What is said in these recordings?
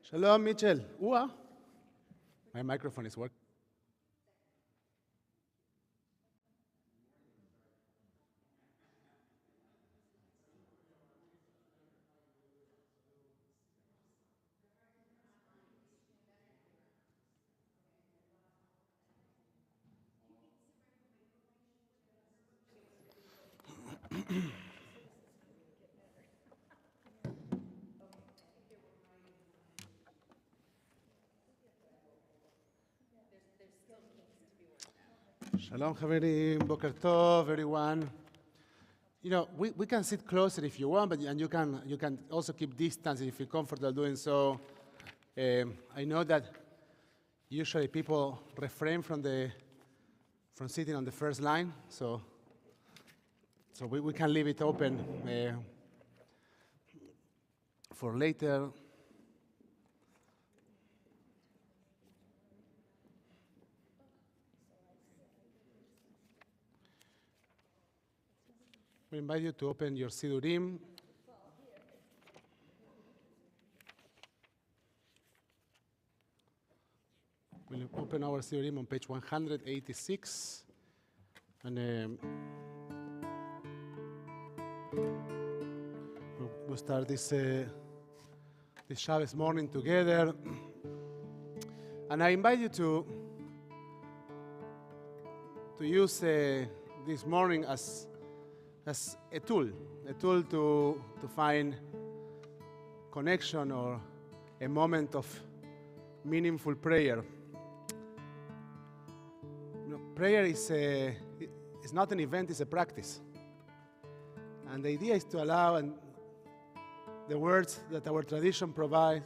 Shalom, Mitchell. My microphone is working. Shalom, Chaverim, Boker Tov, everyone. You know, we can sit closer if you want, and you can also keep distance if you feel comfortable doing so. I know that usually people refrain from sitting on the first line, so we can leave it open for later. We invite you to open your Sidurim. We'll open our Sidurim on page 186. And we'll start this Shabbos morning together. And I invite you to use this morning as a tool to find connection or a moment of meaningful prayer. You know, prayer is not an event, it's a practice. And the idea is to allow the words that our tradition provides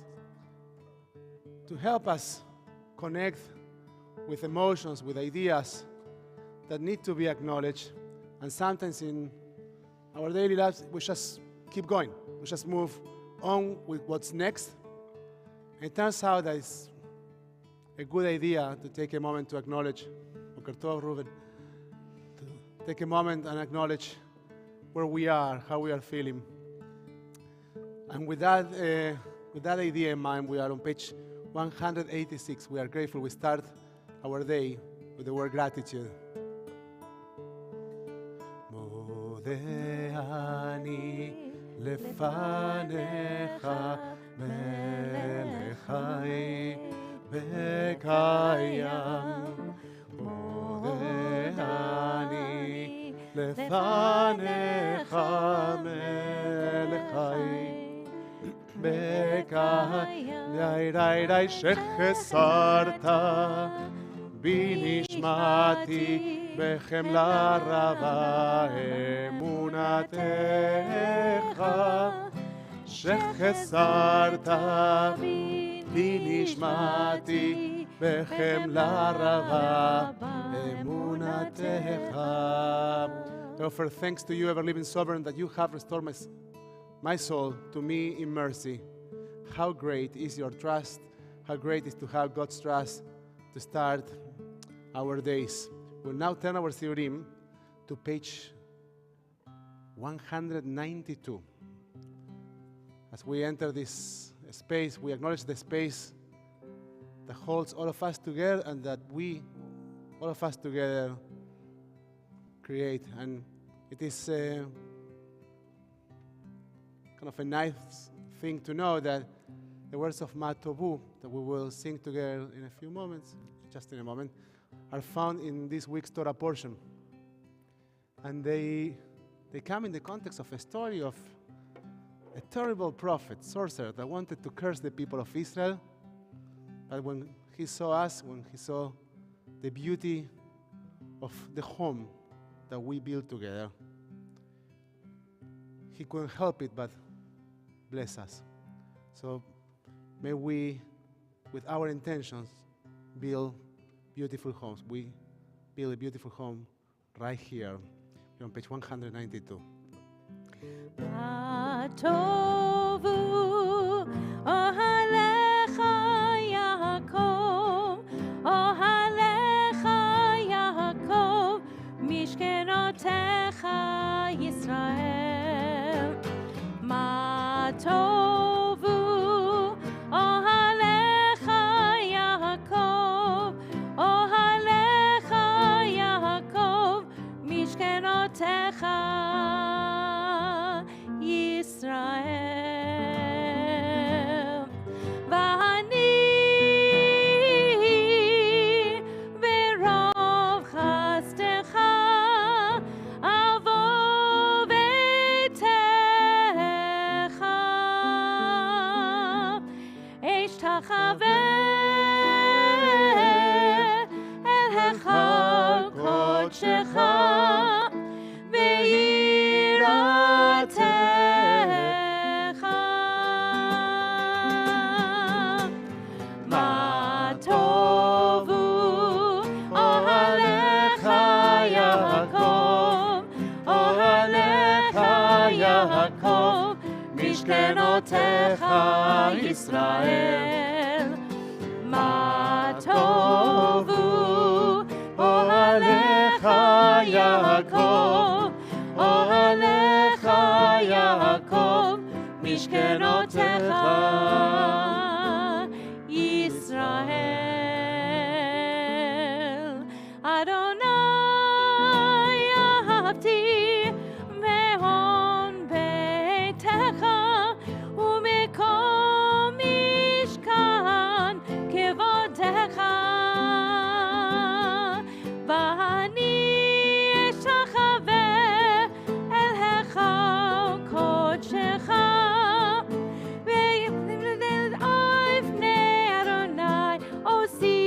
to help us connect with emotions, with ideas that need to be acknowledged. And sometimes in our daily lives, we just keep going. We just move on with what's next. And it turns out that it's a good idea to take a moment to acknowledge, Boker Tov, Ruben, to take a moment and acknowledge where we are, how we are feeling. And with that idea in mind, we are on page 186. We are grateful. We start our day with the word gratitude. אני לפניך מלך חי וקיים מודה אני לפניך מלך חי וקיים די שחסרת בי נשמתי בחמלה רבה אמונתך שחסרת בי נשמתי בחמלה רבה אמונתך. I offer thanks to you, ever-living sovereign, that you have restored my soul to me in mercy. How great is your trust. How great is to have God's trust to start our days. We'll now turn our Sidurim to page 192. As we enter this space, we acknowledge the space that holds all of us together and that all of us together, create. And it is kind of a nice thing to know that the words of Matovu that we will sing together in a few moments, just in a moment, are found in this week's Torah portion. And they come in the context of a story of a terrible prophet, sorcerer, that wanted to curse the people of Israel. But when he saw us, when he saw the beauty of the home that we built together, he couldn't help it but bless us. So may we, with our intentions, build beautiful homes. We build a beautiful home right here on page 192. Tovu ohalecha Yaakov, ohalecha Yaakov, mishkenotecha Yisrael. Ma tovu ohalecha ישראל. ואני ברוב חסדך אבוא ביתך, אשתחווה אל היכל קודשך ביראתך. מה טובו אוהליך יעקב, אוהליך יעקב, משכנותיך ישראל. מה טובו אוהליך יעקב, אוהליך יעקב, משכנותיך ישראל. אדוני אהבתי מהון ביתך ומקום משכן כבודך. ואני אשתחווה אל היכל קודשך בפני אדוני עושי.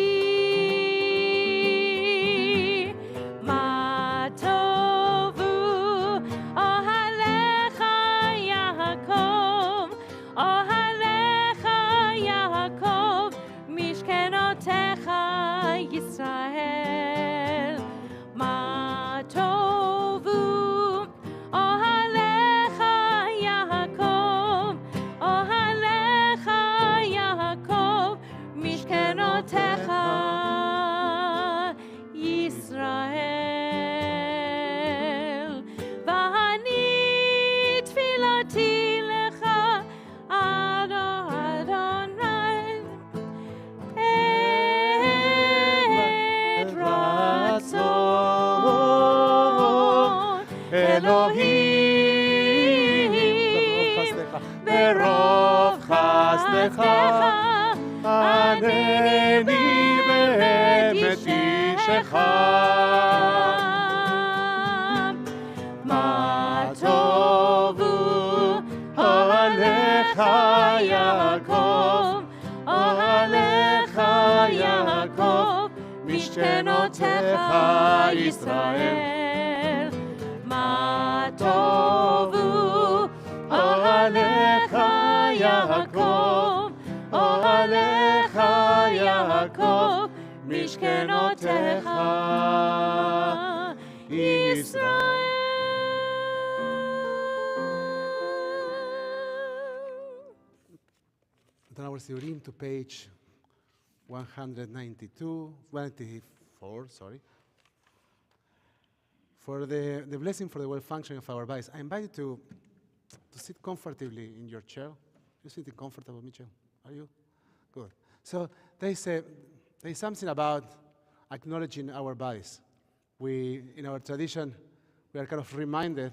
מה טובו אוהליך יעקב, אוהליך יעקב, משכנותיך ישראל. מה טובו אוהליך יעקב, אוהליך יעקב, משכנותיך ישראל. ואני תפילתי לך אדוני את רצון אלוהים ברוב חסדך ענני באמת אישך. מה טובו אוהליך יעקב, אוהליך יעקב, משכנותיך ישראל. מה טובו אוהליך יעקב, אוהליך יעקב, משכנותיך ישראל. Turn our Siurim to page 194, sorry. For the blessing for the well-functioning of our bodies, I invite you to sit comfortably in your chair. You sitting comfortable, Mitchell? Are you? Good. So there is something about acknowledging our bodies. In our tradition, we are kind of reminded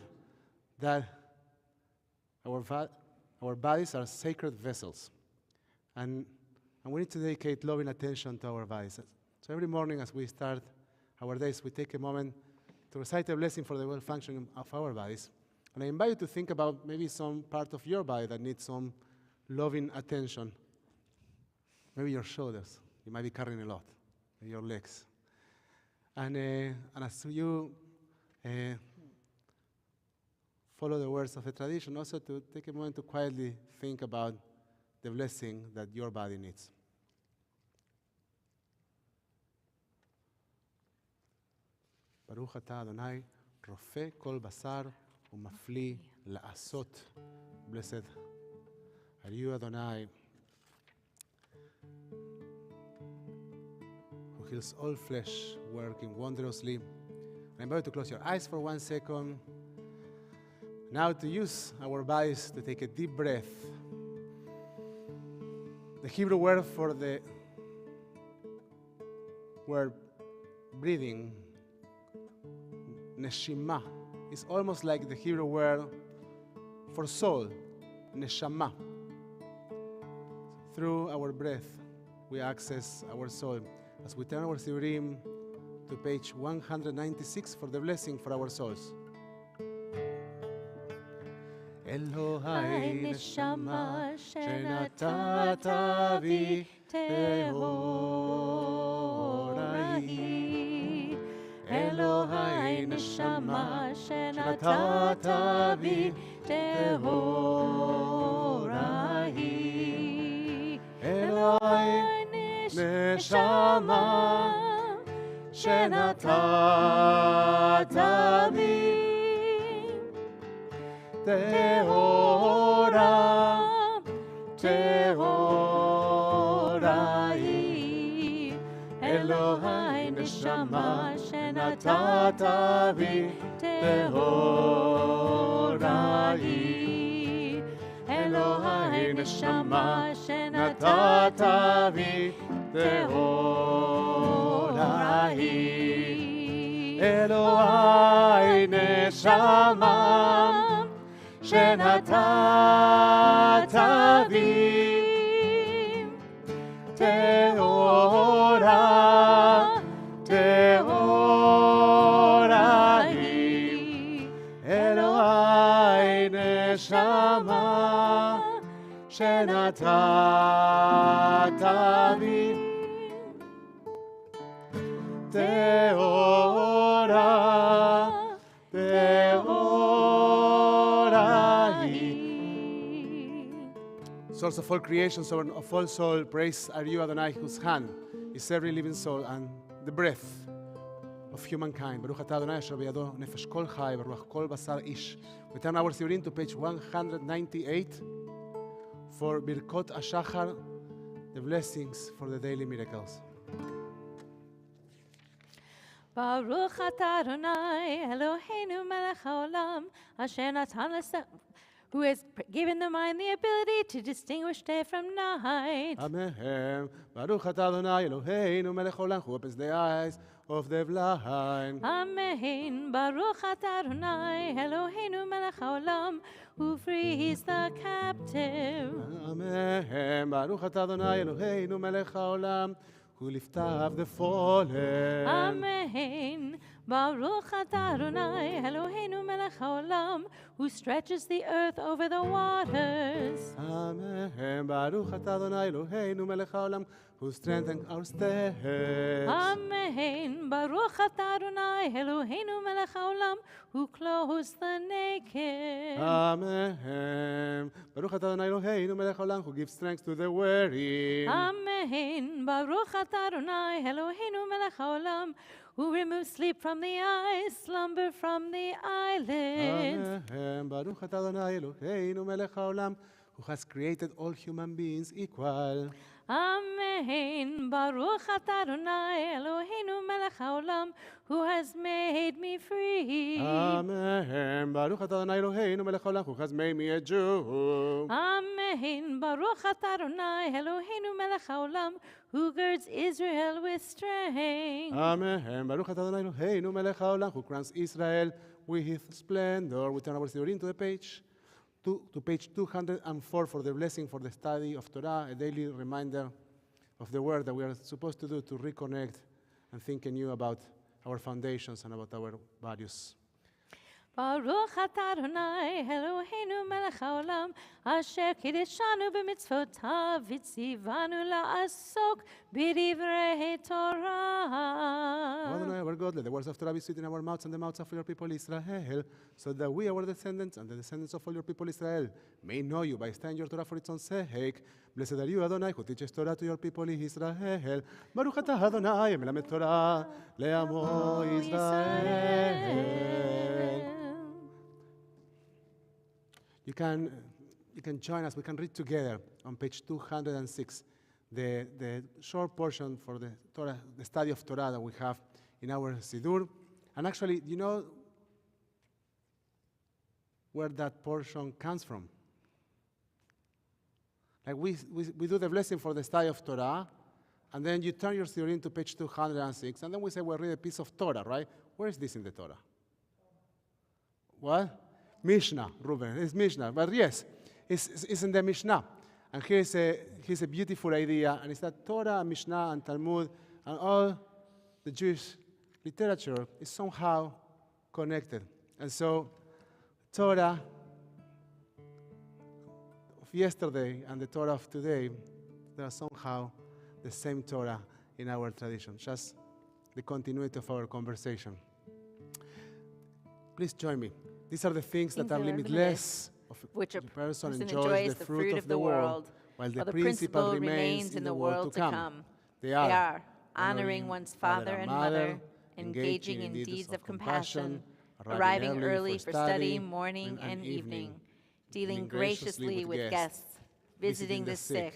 that our bodies are sacred vessels. And we need to dedicate loving attention to our bodies. So every morning as we start our days, we take a moment to recite a blessing for the well-functioning of our bodies. And I invite you to think about maybe some part of your body that needs some loving attention. Maybe your shoulders. You might be carrying a lot. Maybe your legs. And as you follow the words of the tradition, also to take a moment to quietly think about the blessing that your body needs. ברוך אתה אדוני, רופא כל בשר ומפליא לעשות. Blessed are you, Adonai, who heals all flesh, working wondrously. I invite you to close your eyes for 1 second. Now to use our bodies to take a deep breath. The Hebrew word for the word breathing, neshima, is almost like the Hebrew word for soul, neshama. Through our breath, we access our soul. As we turn our siurim to page 196 for the blessing for our souls. Elohai neshama shenatata vi tehorai. Elohai neshama shenatata vi tehorai. Elohai neshama shenatata vi tehora, tehorai. Elohai neshama shenatata vi tehorai. Elohai neshama shenatata vi tehorai. Elohai neshama shenatata vi tehora, tehorai. Elohai neshama shenatata vi tehora, tehorai. Source of all creation, sovereign of all soul, praise are you, Adonai, whose hand is every living soul and the breath of humankind. Baruch atah Adonai asher biyado nefesh kol chai v'ruach kol basar ish. We turn our siurim to page 198 for Birkot HaShachar, the blessings for the daily miracles. Baruch atah Adonai Eloheinu melech haolam asher natan who has given the mind the ability to distinguish day from night. Amen. Baruch atah Adonai Eloheinu melech haolam, who opens the eyes of the blind. Amen. Baruch atah Adonai Eloheinu melech haolam, who frees the captive. Amen. Baruch atah Adonai Eloheinu melech haolam, who lift up the fallen. Amen. Baruch atah Adonai Eloheinu melech haolam, who stretches the earth over the waters. Amen. Baruch atah Adonai Eloheinu melech haolam, who strengthens our steps. Amen. Baruch atah Adonai Eloheinu melech haolam, who clothes the naked. Amen. Baruch atah Adonai Eloheinu melech haolam, who gives strength to the weary. Amen. Baruch atah Adonai Eloheinu melech haolam, who removes sleep from the eyes, slumber from the eyelids. Amen. Baruch atah Adonai Eloheinu melech haolam, who has created all human beings equal. Amen. Baruch atah Adonai Eloheinu melech haolam, who has made me free. Amen. Baruch atah Adonai Eloheinu melech haolam, who has made me a Jew. Amen. Baruch atah Adonai Eloheinu melech haolam, who girds Israel with strength. Amen. Baruch atah Adonai Eloheinu melech haolam, who crowns Israel with his splendor. We turn our siurim to the page. To page 204 for the blessing for the study of Torah, a daily reminder of the work that we are supposed to do to reconnect and think anew about our foundations and about our values. Baruch atah Adonai Eloheinu melech haolam, asher kideshanu b'mitzvotav v'tzivanu la'asok b'divrei Torah. Adonai, our God, let the words of Torah be sweet in our mouths and the mouths of your people Israel, so that we, our descendants, and the descendants of all your people Israel, may know you by studying your Torah for its own sake. Blessed are you, Adonai, who teaches Torah to your people Israel. Baruch atah Adonai, melamed Torah le'amo Israel. You can join us. We can read together on page 206 the short portion for the Torah, the study of Torah that we have in our Siddur. And actually, you know where that portion comes from? Like we do the blessing for the study of Torah, and then you turn your Siddur to page 206, and then we say we'll read a piece of Torah, right? Where is this in the Torah? What? Mishnah, Ruben. It's Mishnah. But yes, is in the Mishnah. And here's a beautiful idea, and it's that Torah, Mishnah, and Talmud, and all the Jewish literature is somehow connected. And so, Torah of yesterday and the Torah of today, they are somehow the same Torah in our tradition, just the continuity of our conversation. Please join me. These are the things that are limitless, of which a person person enjoys the fruit of the world, while the principle remains in the world to come. They are honoring one's father and mother, engaging in deeds of compassion, arriving early for study, morning and evening, dealing graciously with guests, visiting the sick,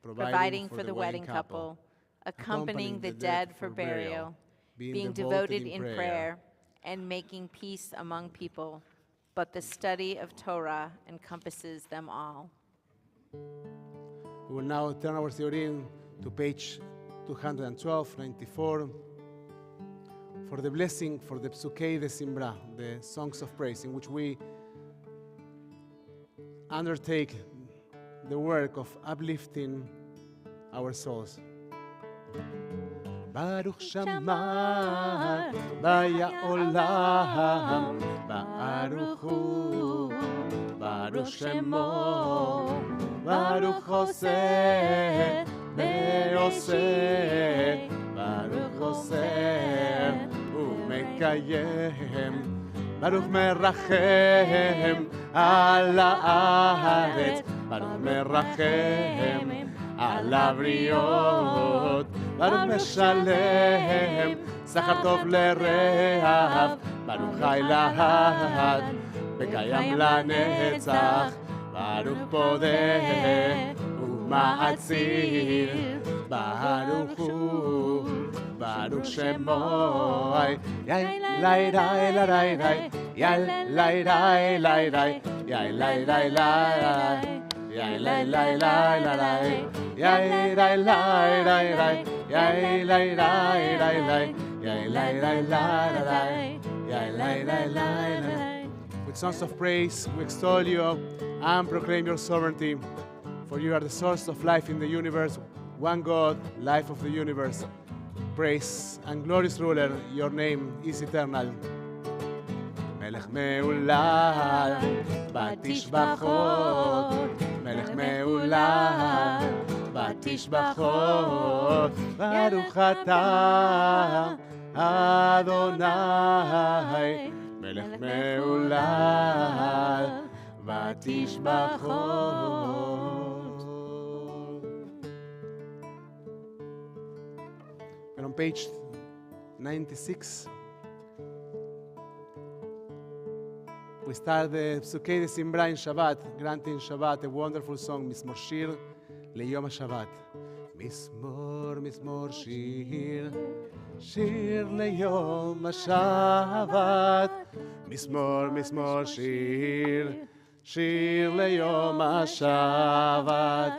providing for the wedding couple, accompanying the dead for burial, being devoted in prayer, and making peace among people. But the study of Torah encompasses them all. We will now turn our theorim to page 212, 94, for the blessing for the Pirkei de Simbra, the songs of praise, in which we undertake the work of uplifting our souls. Baruch Shammah Baya Olam Baruch Hu Baruch Shemo Baruch Oseh Be'oseh Baruch Oseh U'mekayem Baruch Merachem Al Haaretz Baruch Merachem Al Habriot Baruch Meshalem, Zachar Tov L'Rehav, Baruch Chai Lahad, V'Kayam Lanetzach, Baruch Podeh U'Ma'atzir, Baruch Hu, Baruch Shemo, Yai Lai Lai Lai Lai, Yai Lai Lai Lai Lai, Yai Lai Lai Lai, Yai Lai Lai Lai Lai, Yai Lai Lai Lai Lai. Yai lai lai lai lai, yai lai lai lai lai, yai lai lai lai lai. With songs of praise, we extol you and proclaim your sovereignty, for you are the source of life in the universe, one God, life of the universe. Praise and glorious ruler, your name is eternal. Melech me'ulal, batishbachot, Melech me'ulal, batishbachot, Baruch atah Adonai, Melech me'ulal, batishbachot. And on page 96, we start the Pirkei de Simbra in Shabbat, granting Shabbat a wonderful song, Mizmor Shir Leyom HaShabbat. Mizmor, Mizmor Shir, Shir Leyom HaShabbat. Mizmor, Mizmor Shir, Shir Leyom HaShabbat.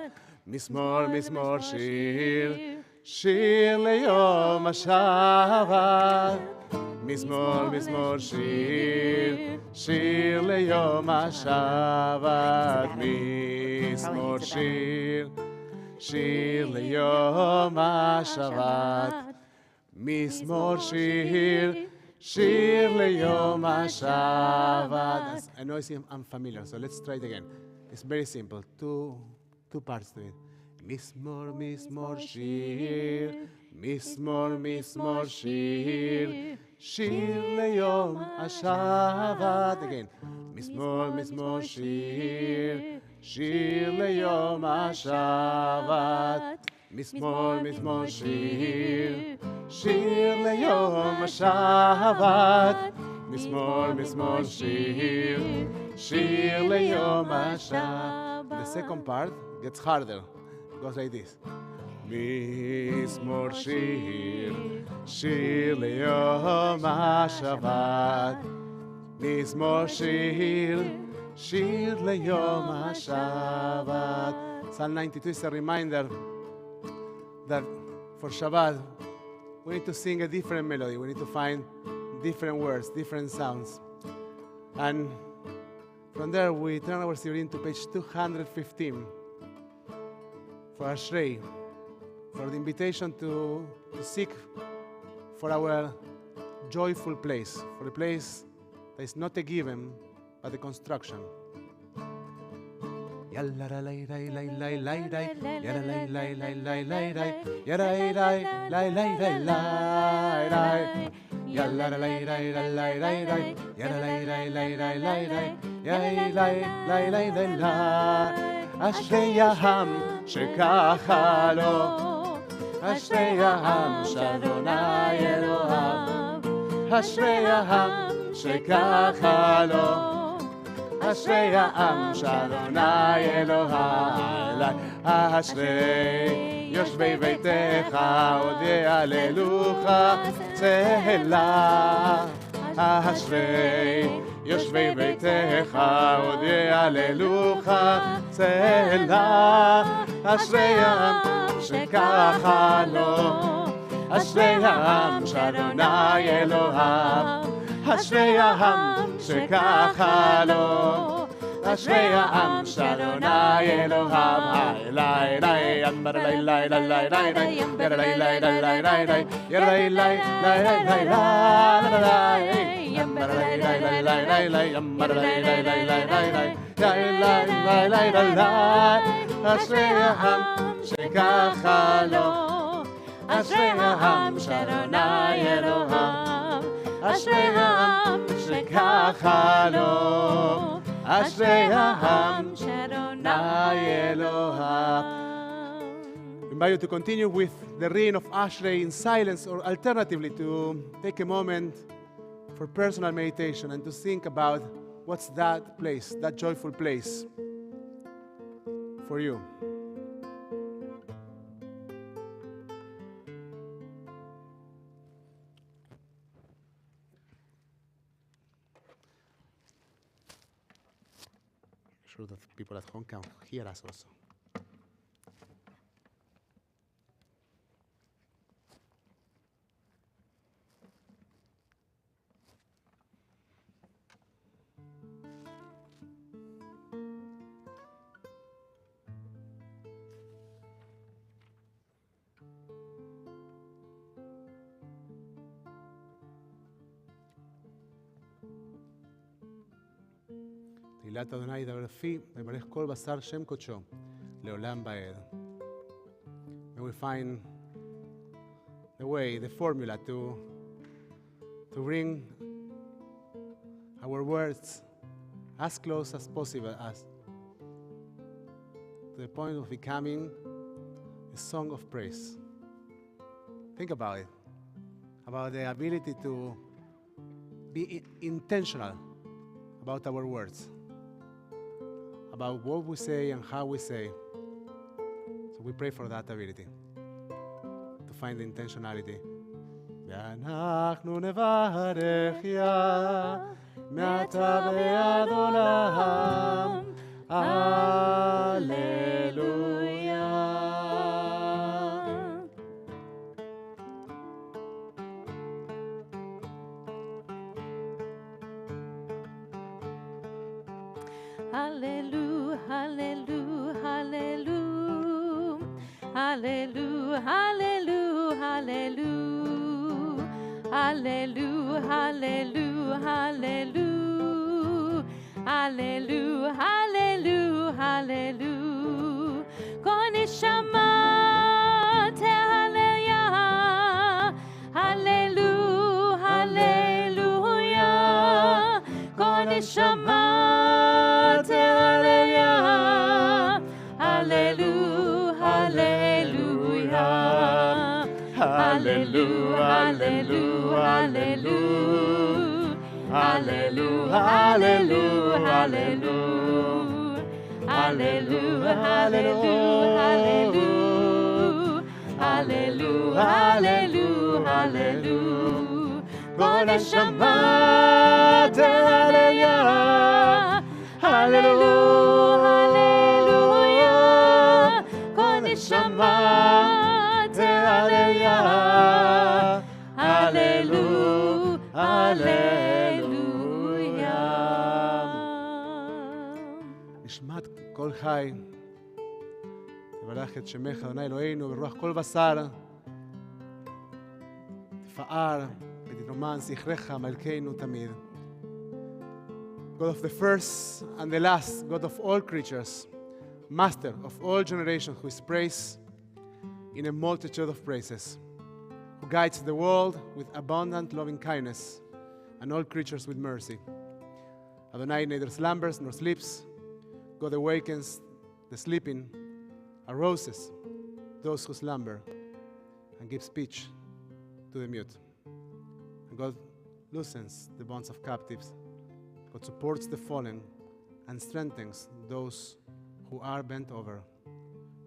Mizmor, Mizmor Shir, Shir Leyom HaShabbat. Mizmor, Mizmor Shir, Shir Leyom HaShabbat. Mizmor Shir, Shir Leyom HaShabbat. Mizmor Shir, Shir Leyom HaShabbat. I know it's unfamiliar, so let's try it again. It's very simple. Two parts to it. Mizmor, Mizmor Shir, Mizmor, Mizmor Shir, Shir Leyom HaShabbat. Again. Mizmor, Mizmor Shir, Shir Leyom HaShabbat. Mizmor, Mizmor Shir, Shir Leyom HaShabbat. Mizmor, Mizmor Shir, Shir Leyom HaShabbat. The second part gets harder. It goes like this. Mizmor Shir, Shir Leyom HaShabbat. Mizmor Shir, Shir Leyom HaShabbat. Psalm 92 is a reminder that for Shabbat, we need to sing a different melody. We need to find different words, different sounds. And From there, we turn our Sirin to page 215 for Ashrei, for the invitation to seek for our joyful place, for a place that is not a given, but a construction. אשרי העם שככה לו, אשרי העם שאדוני אלוהיו, אשרי העם שככה לו, אשרי העם שאדוני אלוהיו, אשרי יושבי ביתך עוד יהללוך צהלה, אשרי יושבי ביתך עוד יהללוך צהלה, אשרי העם שככה לו, אשרי העם שאדוני אלוהיו, אשרי העם שככה לו, אשרי העם שאדוני אלוהיו, אלי לי אמר לי לי לי לי לי ירא לי לי לי לי לי ירא לי לי לי לי לי אמר לי לי לי לי לי אמר לי לי לי לי לי לי אשרי העם שככה לו, אשרי העם שאדוני אלוהיו, אשרי העם שככה לו, אשרי העם שאדוני אלוהיו. I invite you to continue with the reading of Ashrei in silence, or alternatively to take a moment for personal meditation and to think about what's that place, that joyful place for you. Sure that people at home can hear us also. תהילת אדוני ידבר פי, ויברך כל בשר שם קודשו, לעולם ועד. May we find the way, the formula to bring our words as close as possible as to the point of becoming a song of praise. Think about it, about the ability to be intentional about our words, about what we say and how we say. So we pray for that ability, to find the intentionality. ואנחנו נברך יה מעתה ועד עולם, הללויה. Hallelujah, hallelujah, hallelujah, hallelujah, hallelujah, hallelujah, hallelujah, hallelujah, hallelujah, hallelujah, hallelujah. Kon neshama tehallelujah, hallelujah, hallelujah. Kon neshama Hallelujah, hallelujah, hallelujah, hallelujah, hallelujah, hallelujah, hallelujah, hallelujah, hallelujah, hallelujah. Kon neshama tehallelujah, hallelujah, hallelujah. Kon neshama Hallelujah, hallelujah, hallelujah. חי. תברך את שמך, אדוני אלוהינו, ברוח כל בשר. תפאר ותתרומן זכרך מלכנו תמיד. God of the first and the last, God of all creatures, Master of all generations, who is praised in a multitude of praises, who guides the world with abundant loving kindness and all creatures with mercy. Adonai neither slumbers nor sleeps. God awakens the sleeping, arouses those who slumber, and gives speech to the mute. And God loosens the bonds of captives. God supports the fallen and strengthens those who are bent over.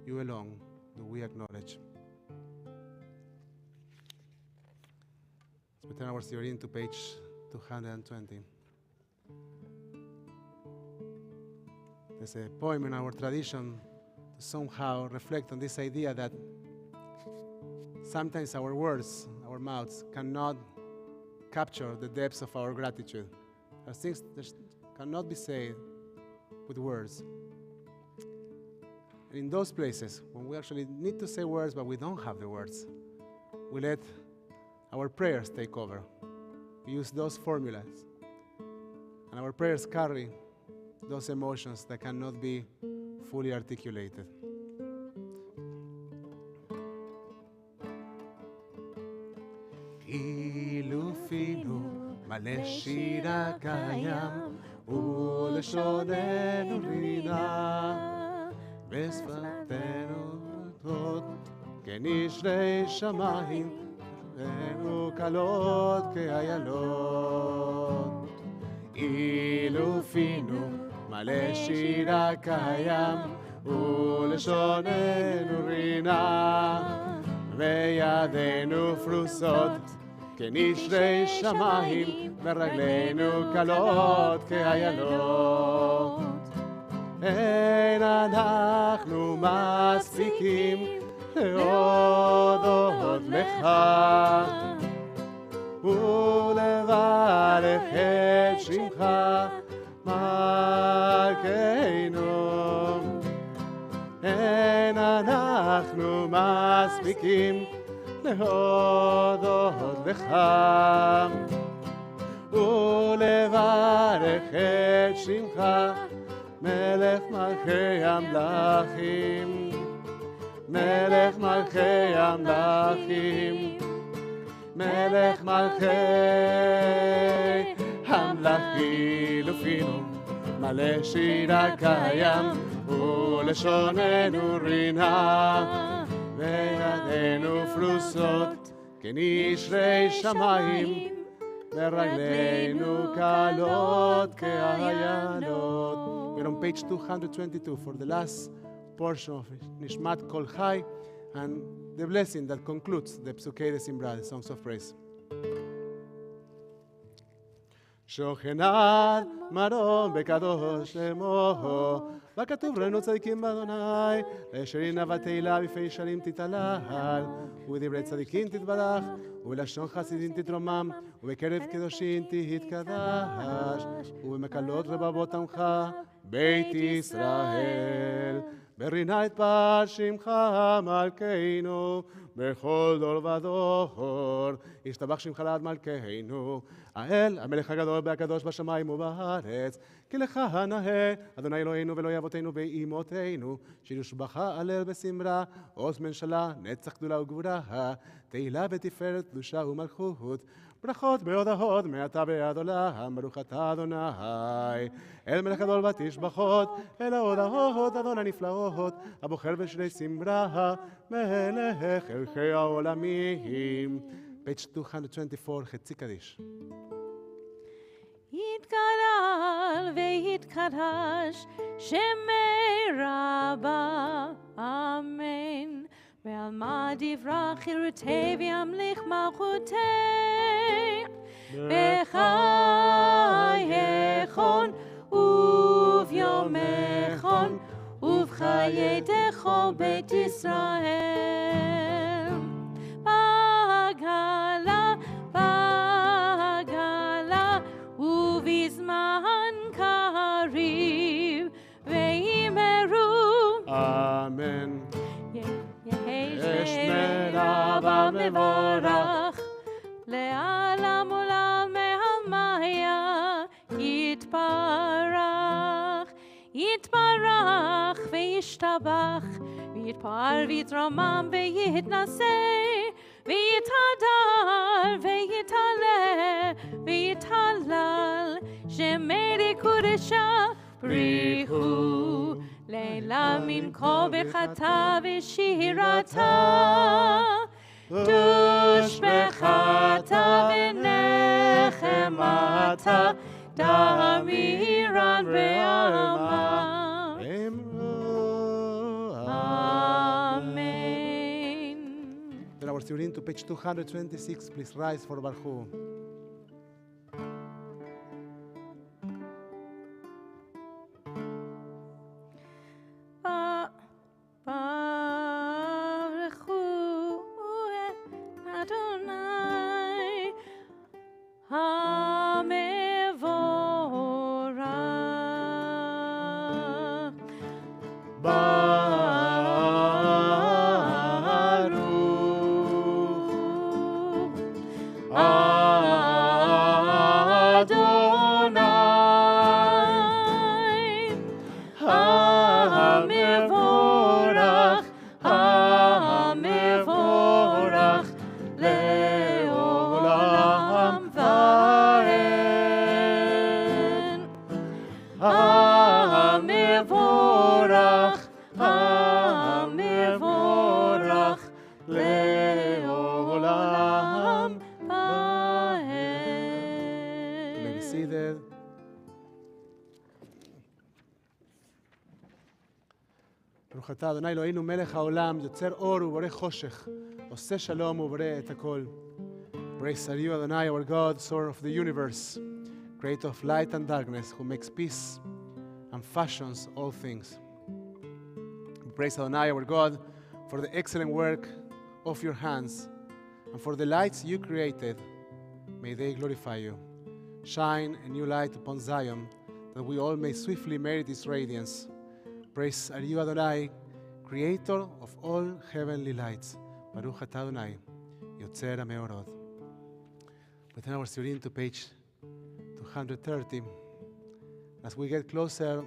You alone do we acknowledge. Let's turn our Shirin to page 220. There's a poem in our tradition to somehow reflect on this idea that sometimes our words, our mouths, cannot capture the depths of our gratitude. There are things that cannot be said with words. And in those places, when we actually need to say words but we don't have the words, we let our prayers take over. We use those formulas. And our prayers carry those emotions that cannot be fully articulated. Ilufinu מלא שיר הקיים ולשוננו רינה ושפתנו תות כנשרי שמיים ואנו קלות כאיילות אילופינו מלא שיר הקיים ולשוננו רינה וידינו פרוסות כנשרי שמיים ורגלינו קלות כאיילות אין אנחנו מספיקים להודות לך ולברך את שמך מלכנו אין אנחנו מספיקים להודות לך ולברך את שמך מלך מלכי המלכים מלך מלכי המלכים מלך מלכי המלכים לופינו מלא שיר הקיים ולשוננו רינה וידינו פרוסות כנשרי שמיים ורגלינו קלות כאיילות. We're on page 222 for the last portion of Nishmat Kol Chai and the blessing that concludes the Psukei de Simbra, the songs of praise. שוכנת מרום בקדוש שמו וכתוב ראינו צדיקים באדוני לישרים נאוות תהילה בפי ישרים תתהלל ובדברי צדיקים תתברך ובלשון חסידים תתרומם ובקרב קדושים תתקדש ובמקלות רבבות עמך בית ישראל ברינה אתפאר שמך מלכנו בכל דור ודור ישתבח שמך לעד מלכנו האל המלך הגדול והקדוש בשמיים ובארץ כי לך נאה אדוני אלוהינו ואלוהי אבותינו ואימותינו שיושבח הלל בשמרה עוז ממשלה נצח גדולה וגבורה תהילה ותפארת קדושה ומלכות ברכות בהודעות מעתה ועד עולם ברוך אתה אדוני אל מלך גדול ותשבחות אל ההודעות אדון הנפלאות הבוחר בשני שמרה מלך אלכי העולמים. page 224 חצי קדיש. יתגדל ויתקדש שמי רבה אמן ועל מה דברה חירותי וימליך מלכותך בחייכון וביומכון ובחיי דכל בית ישראל בגלה בגלה ובזמן קריב וימרו אמן. יש מרבה מבורך, לעלם עולם מהמיה, יתברך, יתברך וישתבח, ויתפאר ויתרומם ויתנשא, ויתהדר ויתעלה ויתהלל, שמי קודשה בריחו, לילה מן כה בחטא ושירתה, דוש בחטא ונחמתה, דמירן בעלמה. Amen. Then our student to page 226, please rise for Barhu. ברוך אתה אדוני אלוהינו מלך העולם, יוצר אור ובורא חושך, עושה שלום ובורא את הכל. Praise are you, Adonai, our God, source of the universe, creator of light and darkness, who makes peace and fashions all things. Praise Adonai, our God, for the excellent work of your hands, and for the lights you created. May they glorify you. Shine a new light upon Zion, that we all may swiftly merit its radiance. Praise are you, Adonai, creator of all heavenly lights. Baruch atah Adonai, Yotzer HaMeorot. We turn our study to page 230. As we get closer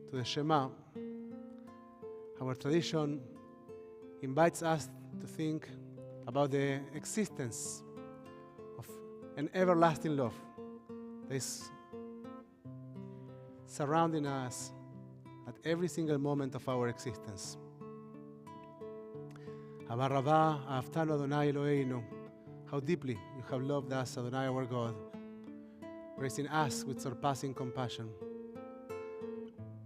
to the Shema, our tradition invites us to think about the existence of an everlasting love that is surrounding us at every single moment of our existence. Abba Rabba, Ahavtanu Adonai Eloheinu, how deeply you have loved us, Adonai our God, raising us with surpassing compassion.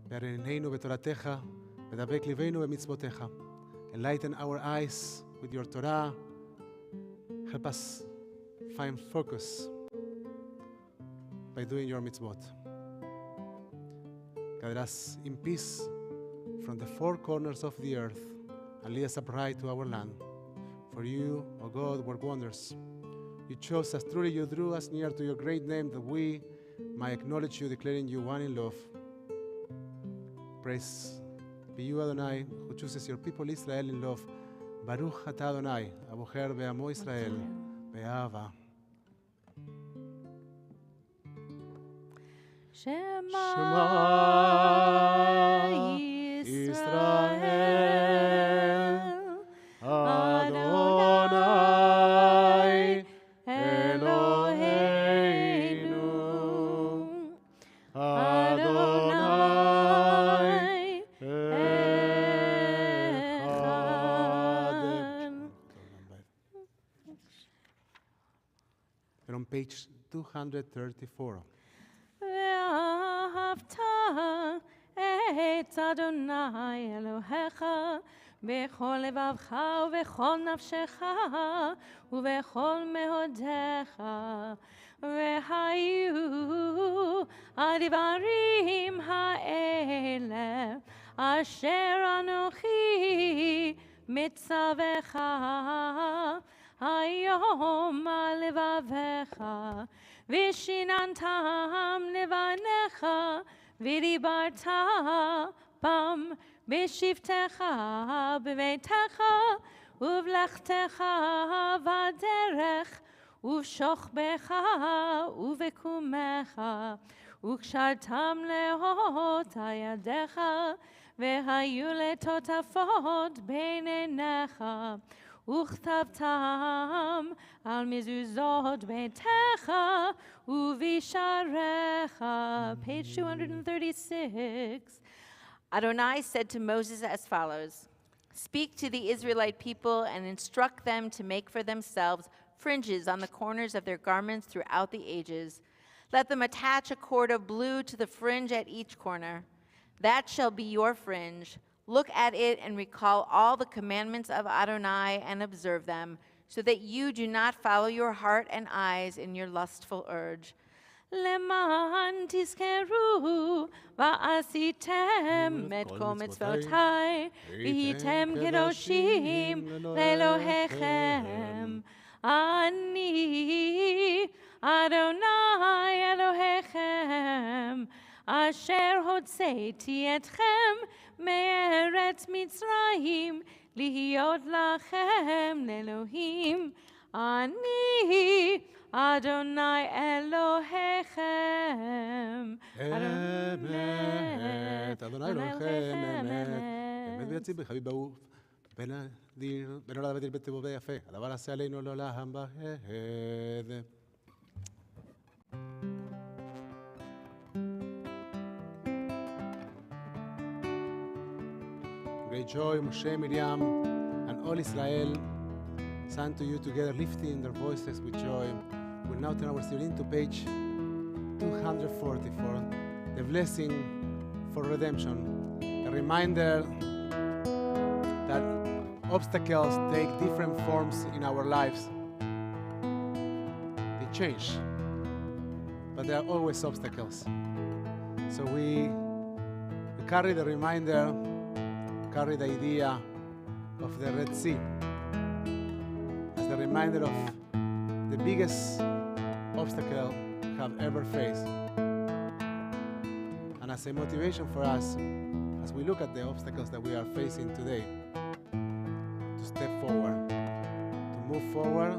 Ve'areneinu b'toratecha, v'dabek liveinu b'mitzvotecha. Enlighten our eyes with your Torah. Help us find focus by doing your mitzvot. Gather us in peace from the four corners of the earth and lead us upright to our land. For you, O God, work wonders. You chose us, truly you drew us near to your great name, that we might acknowledge you, declaring you one in love. Praise be you, Adonai, who chooses your people Israel in love. Baruch atah Adonai, abocher be'amo Israel, be'ahava. Shema Yisrael, Adonai Eloheinu, Adonai Echad. We're on page 234. ואהבת את אדוני אלוהיך בכל לבבך ובכל נפשך ובכל מאודיך, והיו הדברים האלה אשר אנוכי מצווך היום על לבביך, ושיננתם לבניך, ודיברת בם בשבתך בביתך ובלכתך בדרך ובשוכבך ובקומך וקשרתם להות ידיך והיו לטוטפות בין עיניך וכתבתם על מזוזות ביתך ובשעריך. Page 236. Adonai said to Moses as follows, "Speak to the Israelite people and instruct them to make for themselves fringes on the corners of their garments throughout the ages. Let them attach a cord of blue to the fringe at each corner. That shall be your fringe. Look at it and recall all the commandments of Adonai and observe them, so that you do not follow your heart and eyes in your lustful urge." למען תזכרו ועשיתם את כל מצוותיי והייתם קדושים לאלוהיכם. אני אדוני אלוהיכם אשר הוצאתי אתכם מארץ מצרים להיות לכם לאלוהים. אני Adonai Elohechem. אמת, אדוני אלוהיכם, אמת. אמת ויציב בחביב ברוך. בין עולם ודין בית תבוא ויפה. הדבר עשה עלינו לעולם בהד. Great joy, Moshe, Miriam, and all Israel sang to you together, lifting their voices with joy. We'll now turn our study to page 244, the blessing for redemption. A reminder that obstacles take different forms in our lives. They change, but there are always obstacles. So we carry the reminder, carry the idea of the Red Sea as the reminder of the biggest obstacle we have ever faced. And as a motivation for us, as we look at the obstacles that we are facing today, to step forward, to move forward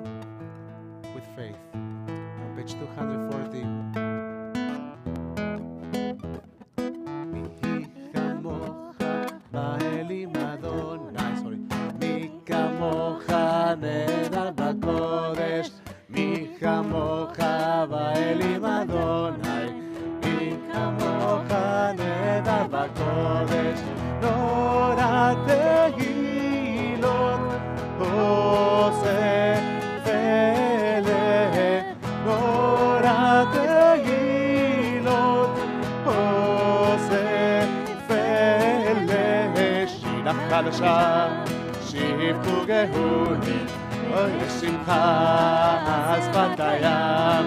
with faith. On page 240. נדע בקודש, מי כמוך באלים אדוני, מי כמוך נדע בקודש, נורא תהילות עושה פלא, נורא תהילות עושה פלא, שירה חדשה שיבכו גאונים, אוי לשמחה שפת הים.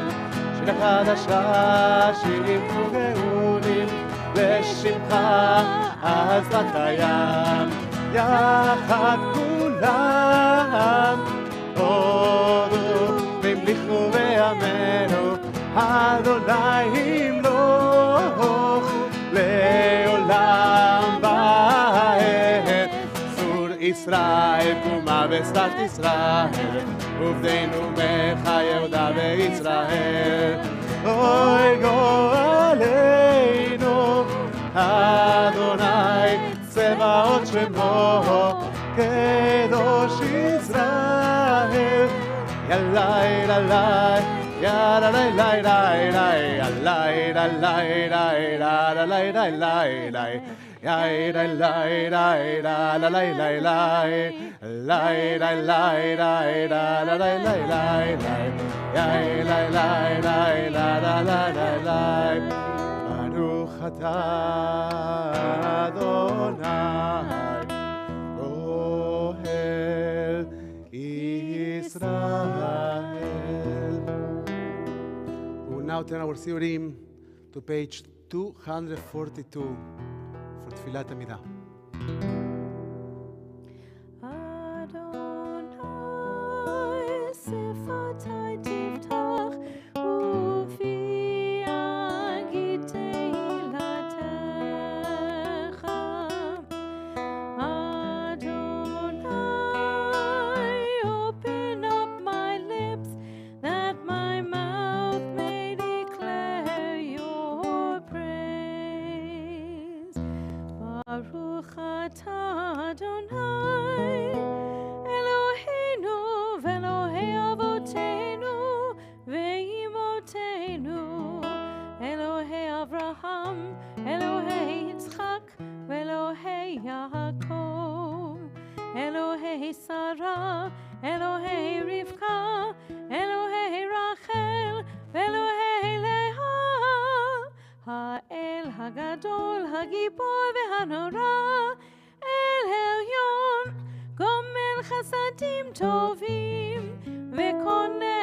שירה חדשה שיבכו גאונים, לשמחה שפת הים. יחד כולם הודו והמליכו ואמרו, אדוני ימלוך לעולם ועד. ישראל קומה וסתת ישראל, עובדנו מחה יהודה וישראל. אוי גואלנו אדוני צבאות שמו, קדוש ישראל. יאללה יאללה יאללה יאללה יאללה יאללה יאללה יאללה Ya la la la la la la la la la la la la la la la la ya la la la la la la la Baruch atah Adonai Ohel Israel. We will now turn our Siurim to page 242. תפילת עמידה. אדוני שפתי תפתח ופי אגיד תהילתך. אלוהי שרה, אלוהי רבקה, אלוהי רחל, ואלוהי לאה. האל הגדול, הגיבור והנורא, אל עליון, גומל חסדים טובים, וקונה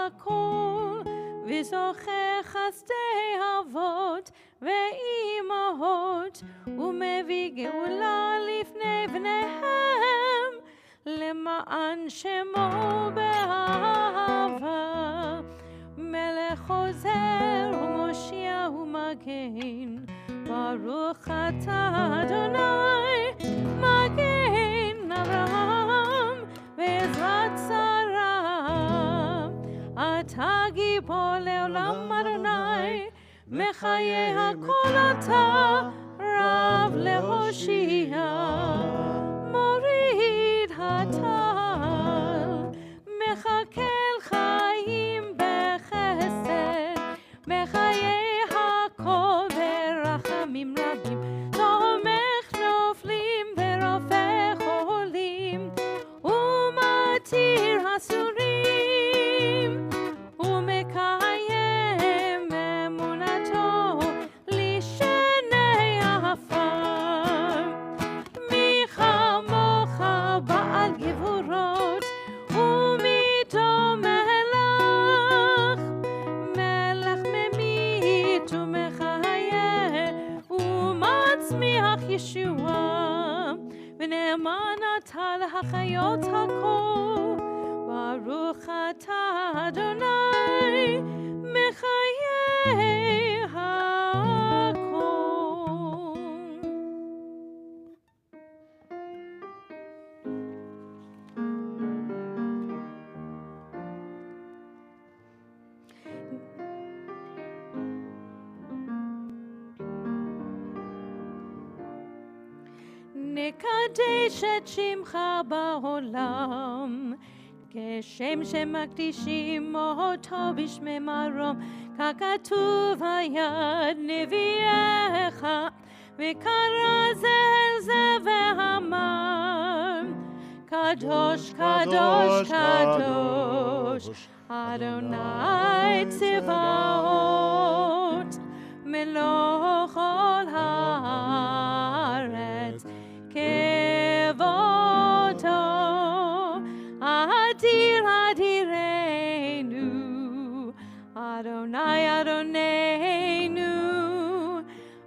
הכל, וזוכר חסדי אבות ואימהות, ומביא גאולה לפני בניהם, למען שמו באהבה. מלך עוזר ומושיע ומגן, ברוך אתה אדוני, מגן אברהם ועזרת שרה. אתה גיבור לעולם אדוני, מחיי הכל אתה, רב להושיע. מוריד הטל, מחכל חיים בחסד, מחיי הכל ברחמים רבים, תומך נופלים ורופא חולים, ומתיר אסורים, ומקיים אמונתו לשני עפר. מי כמוך בעל גבורות, ומי דומה לך, מלך ממית ומחיה, ומצמיח ישועה, ונאמן אתה להחיות הכל. ברוך אתה אדוני, מחיי הכל. נקדש את שמך בעולם, כשם שמקדישים אותו בשמי מרום, ככתוב היד נביאך, וקרא זה אל זה ואמר, קדוש קדוש קדוש אדוני צבאות, מלוך כל הארץ כבודו. אדיר אדירנו, אדוני אדוננו,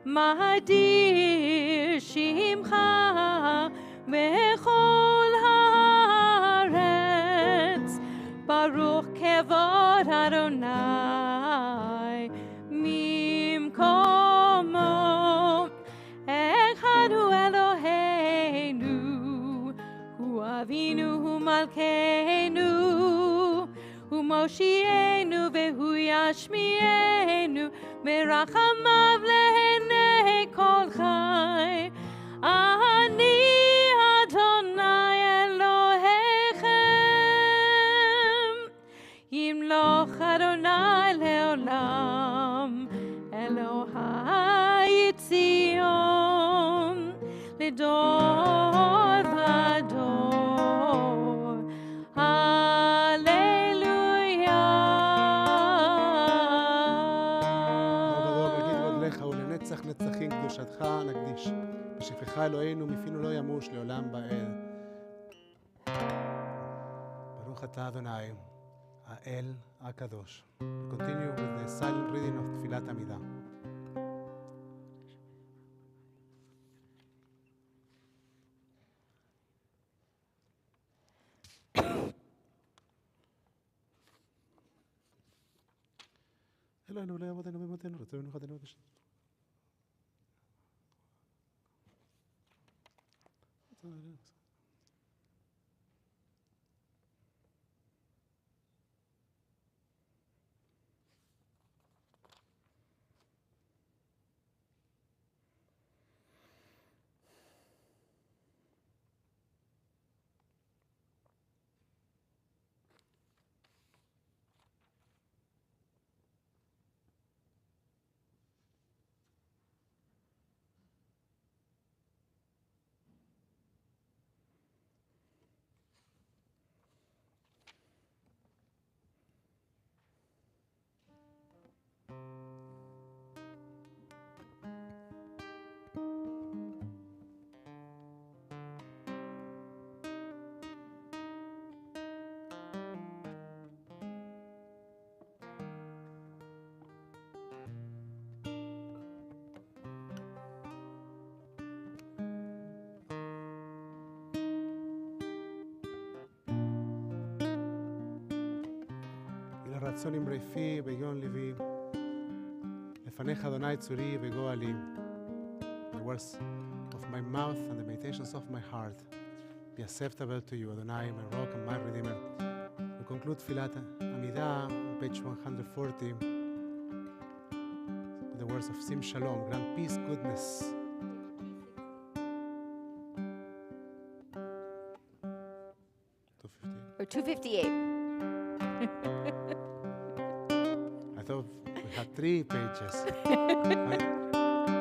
מאדיר שמך בכל הארץ. ברוך כבוד אדוני ממקומו. אחד הוא אלוהינו, הוא אבינו, הוא מלכנו, הוא מושיענו והוא ישמיענו, ברחמיו לעיני כל חי. אני אדוני אלוהיכם, ימלוך אדוני לעולם, אלוהי ציון, לדור ודור. הללויה. נגיד גודלך ולנצח נצחים קדושתך נקדיש, בשפך אלוהינו מפינו לא ימוש לעולם באל. ברוך אתה אדוני, האל הקדוש. Continue with the silent reading of תפילת עמידה. אלוהינו לא יעבודנו במותנו, רצונו וחדנו בשם. רצון אמרי פי ויון ליבי לפניך אדוני צורי וגואלי. The words of my mouth and the meditations of my heart be acceptable to you, Adonai, my rock and my redeemer. We conclude Tfilat Amidah, page 140, with the words of Sim Shalom, grant peace, goodness. Or 258. I thought we had 3 pages.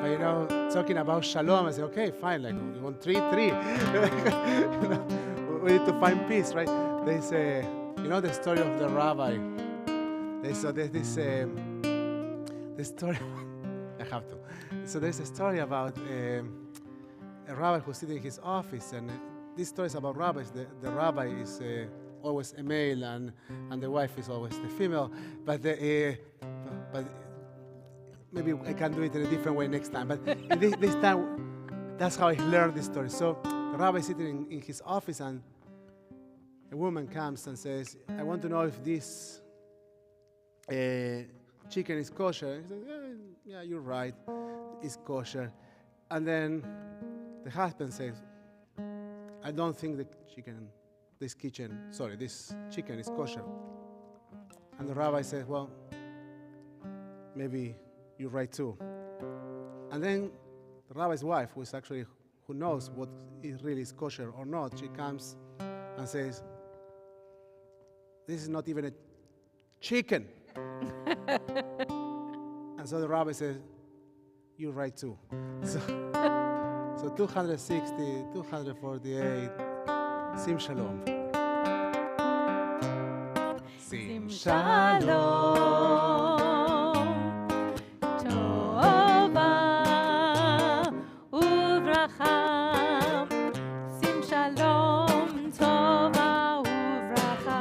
But you know, talking about Shalom, I said, okay, fine, like, we want 3. We need to find peace, right? There's you know the story of the rabbi. There's this story, I have to. So there's a story about a rabbi who's sitting in his office, and this story is about rabbis. The rabbi is always a male, and the wife is always the female, but maybe I can do it in a different way next time. But this time, that's how I learned this story. So the rabbi is sitting in his office, and a woman comes and says, I want to know if this chicken is kosher. He says, yeah, you're right, it's kosher. And then the husband says, I don't think this chicken is kosher. And the rabbi says, well, maybe you're right too. And then the rabbi's wife, who knows what really is kosher or not, she comes and says, this is not even a chicken. And so the rabbi says, you're right too. So 260, 248, Sim Shalom. Sim Shalom. Tova uvracha. Sim Shalom. Tova uvracha.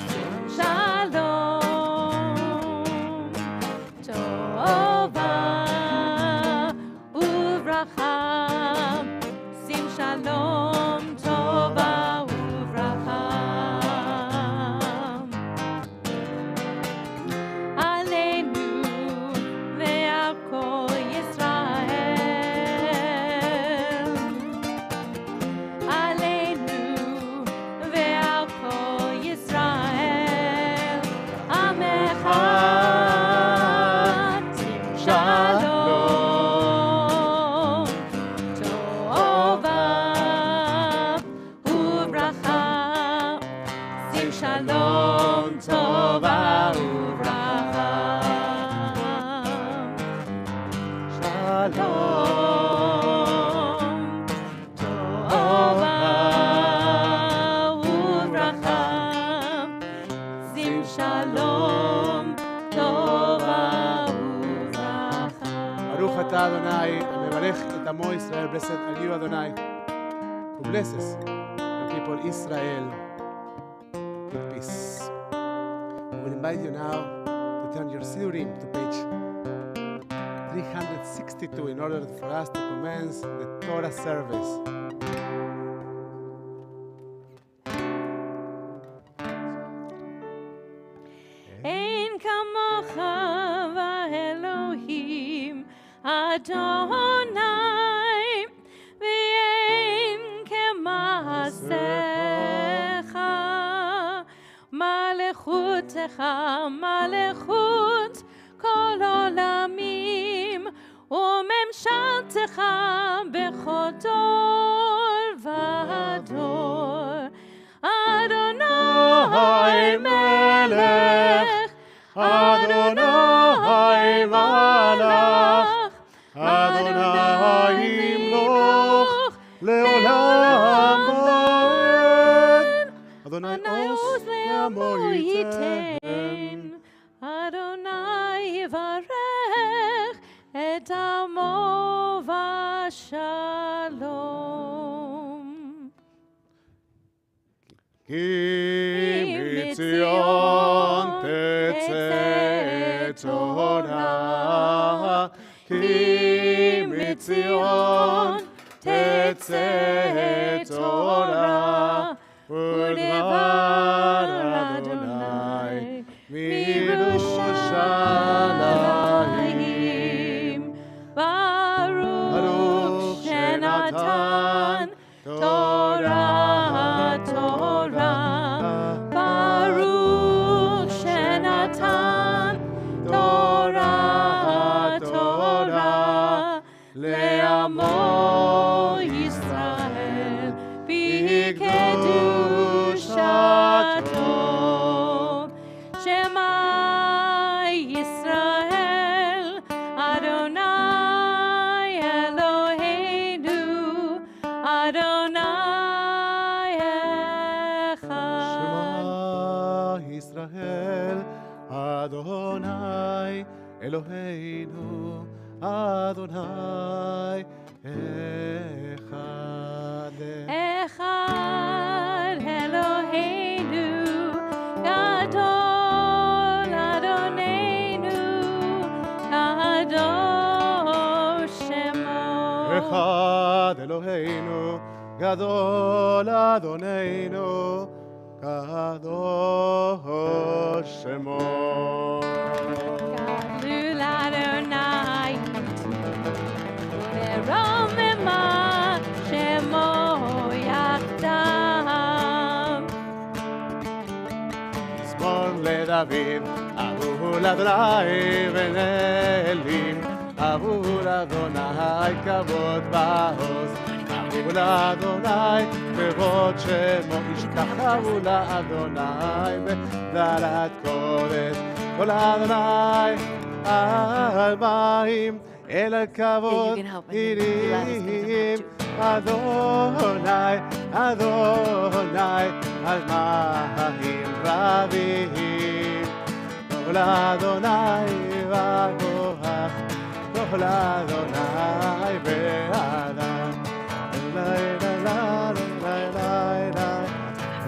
Sim Shalom. Tova uvracha. Sim Shalom. Tova uvracha. Aleinu ve'al kol Yisrael. Aleinu ve'al kol Yisrael. Am echad. Sim Shalom. Tova uvracha. Sim Shalom. Tova uvracha. Shalom. Tova uvracha. Sim Shalom. Tova uvracha. Baruch atah Adonai, המברך את עמו ישראל, blessed are you, Adonai, who blesses the people Israel with peace. We will invite you now to turn your Sidurim to page 362 in order for us to commence the Torah service. Ein kamocha va'Elohim Adonai v'ein kema'asecha malechutecha malechut kol olamim וממשלתך בכל דור ודור. אדוני מלך, אדוני מלך, אדוני ימלוך לעולם ועד. אדוני עוז לעמו ייתן, אדוני יברך את עמו ושלום. כי מציון תצא תורה, כי מציון תצא תורה, ודבר Shenatan Torah, Torah, Baruch Shenatan Torah, Torah, Le'amo Yisrael, B'kedushato, Shema Yisrael, Adonai Eloheinu, Adonai Echad. Shema Yisrael, Adonai Eloheinu, Adonai Echad. Echad Eloheinu, Gadol Adonenu, Kadosh Shemo. Echad Eloheinu, Gadol Adonenu, Kadosh Shemo. Gadol Adonai, Veromema Shemo Yachdav. Smol LeDavid, Avul Adonai V'Nelim, Avul Adonai Kavod Ba'oz, Avul Adonai Kavod Shemo, Ishtachavu LaAdonai V'Dalat Kodesh, Kol Adonai Al Ma'im, El Kavod can help. I think Gilad is gonna Irim, help Adonai, Adonai, Al Ma'im Ravim, Kol Adonai V'Koach, Kol Adonai Ve'adam, Lai la la la la la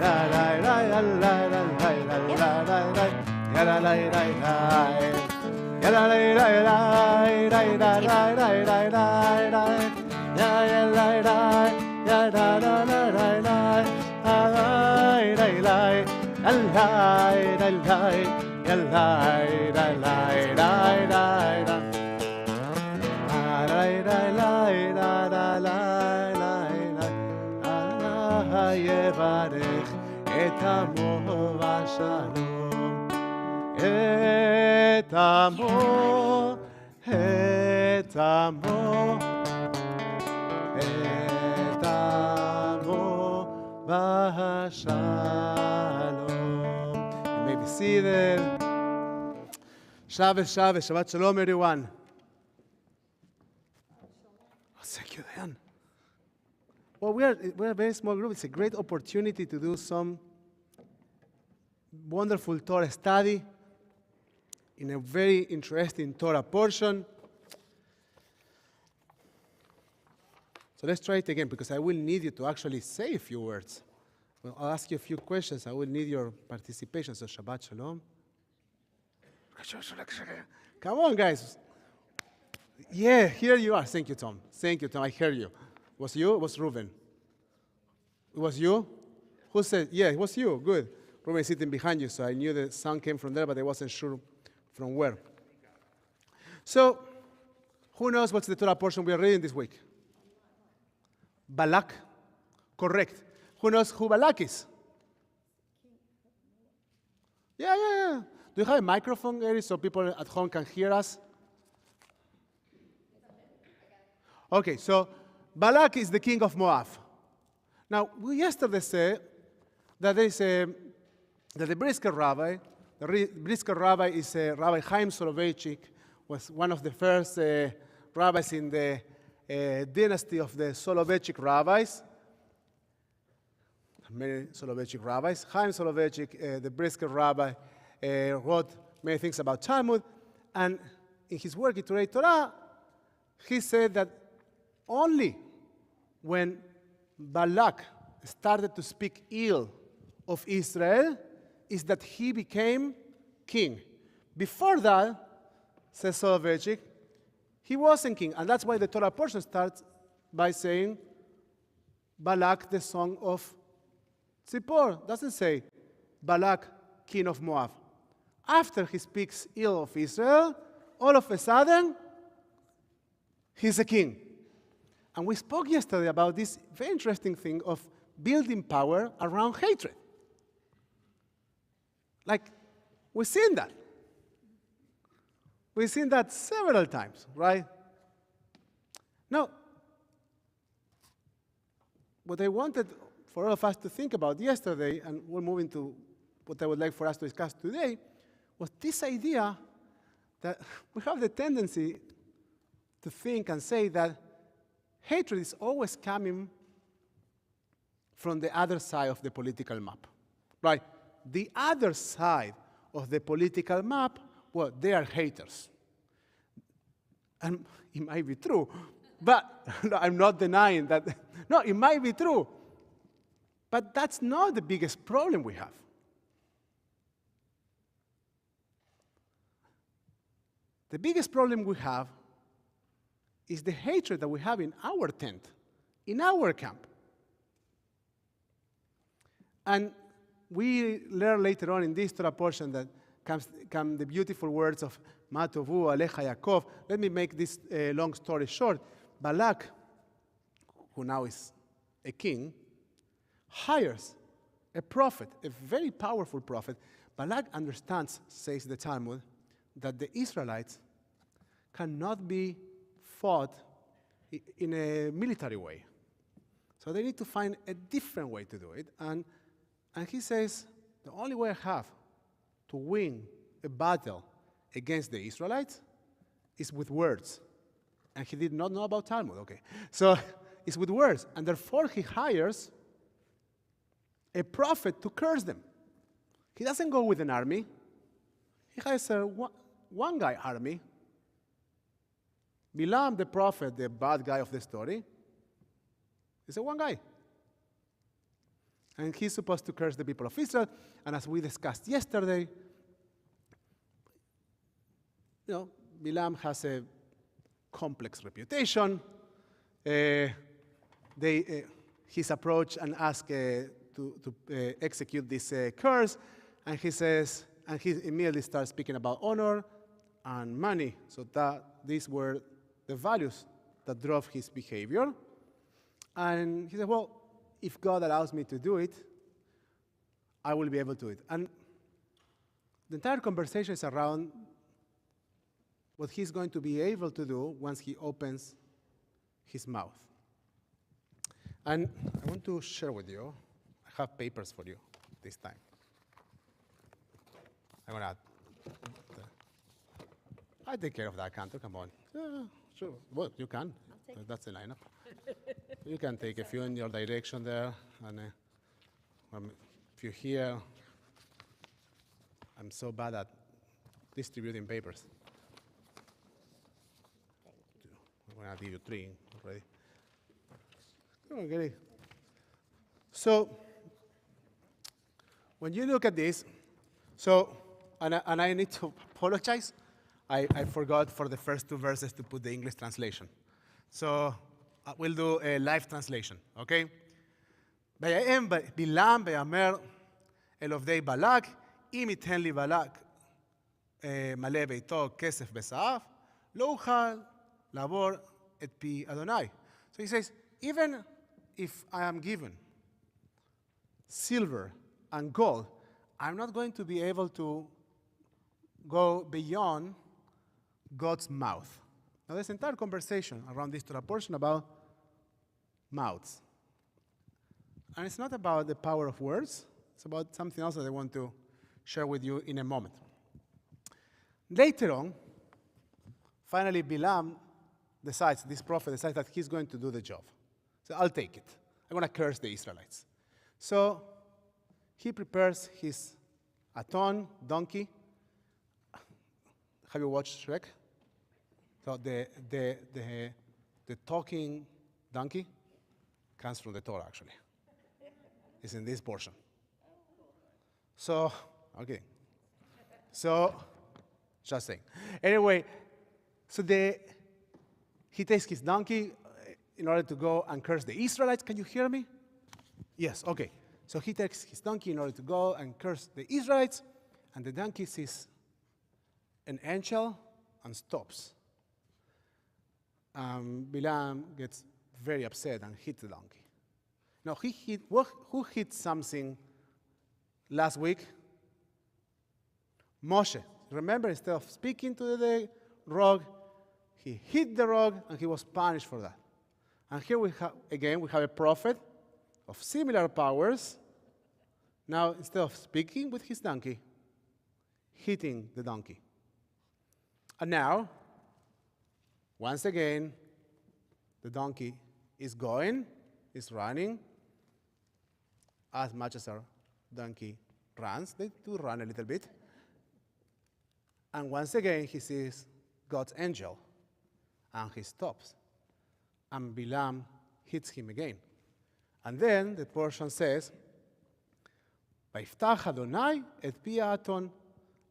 la la la la la la la la la la. Ya la la la la la la la la la la la. Ya ya la la ya la la la la la. La la la la la la la. Ya la la la la la la. La la la la la la la la. Allah yevarech et amo v'shalom. Et amo, et amo, et amo v'shalom. You may be seated. Shabbat shalom, everyone. Oh, thank you, Dan. Well, we're a very small group. It's a great opportunity to do some wonderful Torah study in a very interesting Torah portion. So let's try it again, because I will need you to actually say a few words. Well, I'll ask you a few questions. I will need your participation. So Shabbat Shalom. Come on, guys. Yeah, here you are. Thank you, Tom. Thank you, Tom. I heard you. Was you? It was Reuven. It was you? Who said? Yeah, it was you. Good. Reuven is sitting behind you, so I knew the sound came from there, but I wasn't sure from where. So, who knows what's the Torah portion we are reading this week? Balak? Correct. Who knows who Balak is? Yeah. Do you have a microphone, Gary, so people at home can hear us? Okay, so Balak is the king of Moab. Now, we yesterday said that there is that the Brisker Rabbi, is Rabbi Chaim Soloveitchik, was one of the first rabbis in the dynasty of the Soloveitchik rabbis. Many Soloveitchik rabbis. Chaim Soloveitchik, the Brisker Rabbi, wrote many things about Talmud, and in his work in Torah, he said that only when Balak started to speak ill of Israel is that he became king. Before that, says Soloveitchik, he wasn't king. And that's why the Torah portion starts by saying, Balak, the son of Zippor. Doesn't say, Balak, king of Moab. After he speaks ill of Israel, all of a sudden, he's a king. And we spoke yesterday about this very interesting thing of building power around hatred. Like, we've seen that. We've seen that several times, right? Now, what I wanted for all of us to think about yesterday, and we're moving to what I would like for us to discuss today, was this idea that we have the tendency to think and say that hatred is always coming from the other side of the political map, right? The other side of the political map, well, they are haters. And it might be true, but no, I'm not denying that. No, it might be true. But that's not the biggest problem we have. The biggest problem we have is the hatred that we have in our tent, in our camp. And we learn later on in this Torah portion that come the beautiful words of Ma tovu alecha Yaakov. Let me make this long story short. Balak, who now is a king, hires a prophet, a very powerful prophet. Balak understands, says the Talmud, that the Israelites cannot be fought in a military way. So they need to find a different way to do it. And he says, the only way I have to win a battle against the Israelites is with words. And he did not know about Talmud, okay. So it's with words. And therefore he hires a prophet to curse them. He doesn't go with an army. He hires a one-guy army. Bilam, the prophet, the bad guy of the story, is a one guy. And he's supposed to curse the people of Israel. And as we discussed yesterday, Bilam has a complex reputation. He's approached and asked to execute this curse. And he says, and he immediately starts speaking about honor and money. So these were the values that drove his behavior. And he said, well, if God allows me to do it, I will be able to do it. And the entire conversation is around what he's going to be able to do once he opens his mouth. And I want to share with you, I have papers for you this time. I'm going to I take care of that, Cantor, come on. Sure, well, you can. That's the lineup. You can take a few in your direction there. And if you're here, I'm so bad at distributing papers. I'm going to give you 3 already. Okay. So, when you look at this, and I need to apologize, I forgot for the first 2 verses to put the English translation. So we'll do a live translation, okay? ויאם בלעם ויאמר אל עובדי בלק, אם ייתן לי בלק מלא ביתו כסף וזהב, לא אוכל לעבור את פי אדוני. So he says, even if I am given silver and gold, I'm not going to be able to go beyond God's mouth. Now, there's an entire conversation around this Torah portion about mouths. And it's not about the power of words. It's about something else that I want to share with you in a moment. Later on, finally, Bilam decides, this prophet decides that he's going to do the job. So I'll take it. I'm going to curse the Israelites. So he prepares his aton, donkey. Have you watched Shrek? So the talking donkey comes from the Torah, actually. It's in this portion. So, okay. So, just saying. Anyway, so he takes his donkey in order to go and curse the Israelites. Can you hear me? Yes, okay. So he takes his donkey in order to go and curse the Israelites, and the donkey sees an angel and stops. Bilam gets very upset and hit the donkey. Now, who hit something last week? Moshe. Remember, instead of speaking to the rock, he hit the rock and he was punished for that. And here we have a prophet of similar powers. Now, instead of speaking with his donkey, hitting the donkey. And now, once again, the donkey is running as much as our donkey runs. They do run a little bit. And once again, he sees God's angel, and he stops. And Bilam hits him again. And then the portion says, Vaiftach Adonai et pi ha'aton,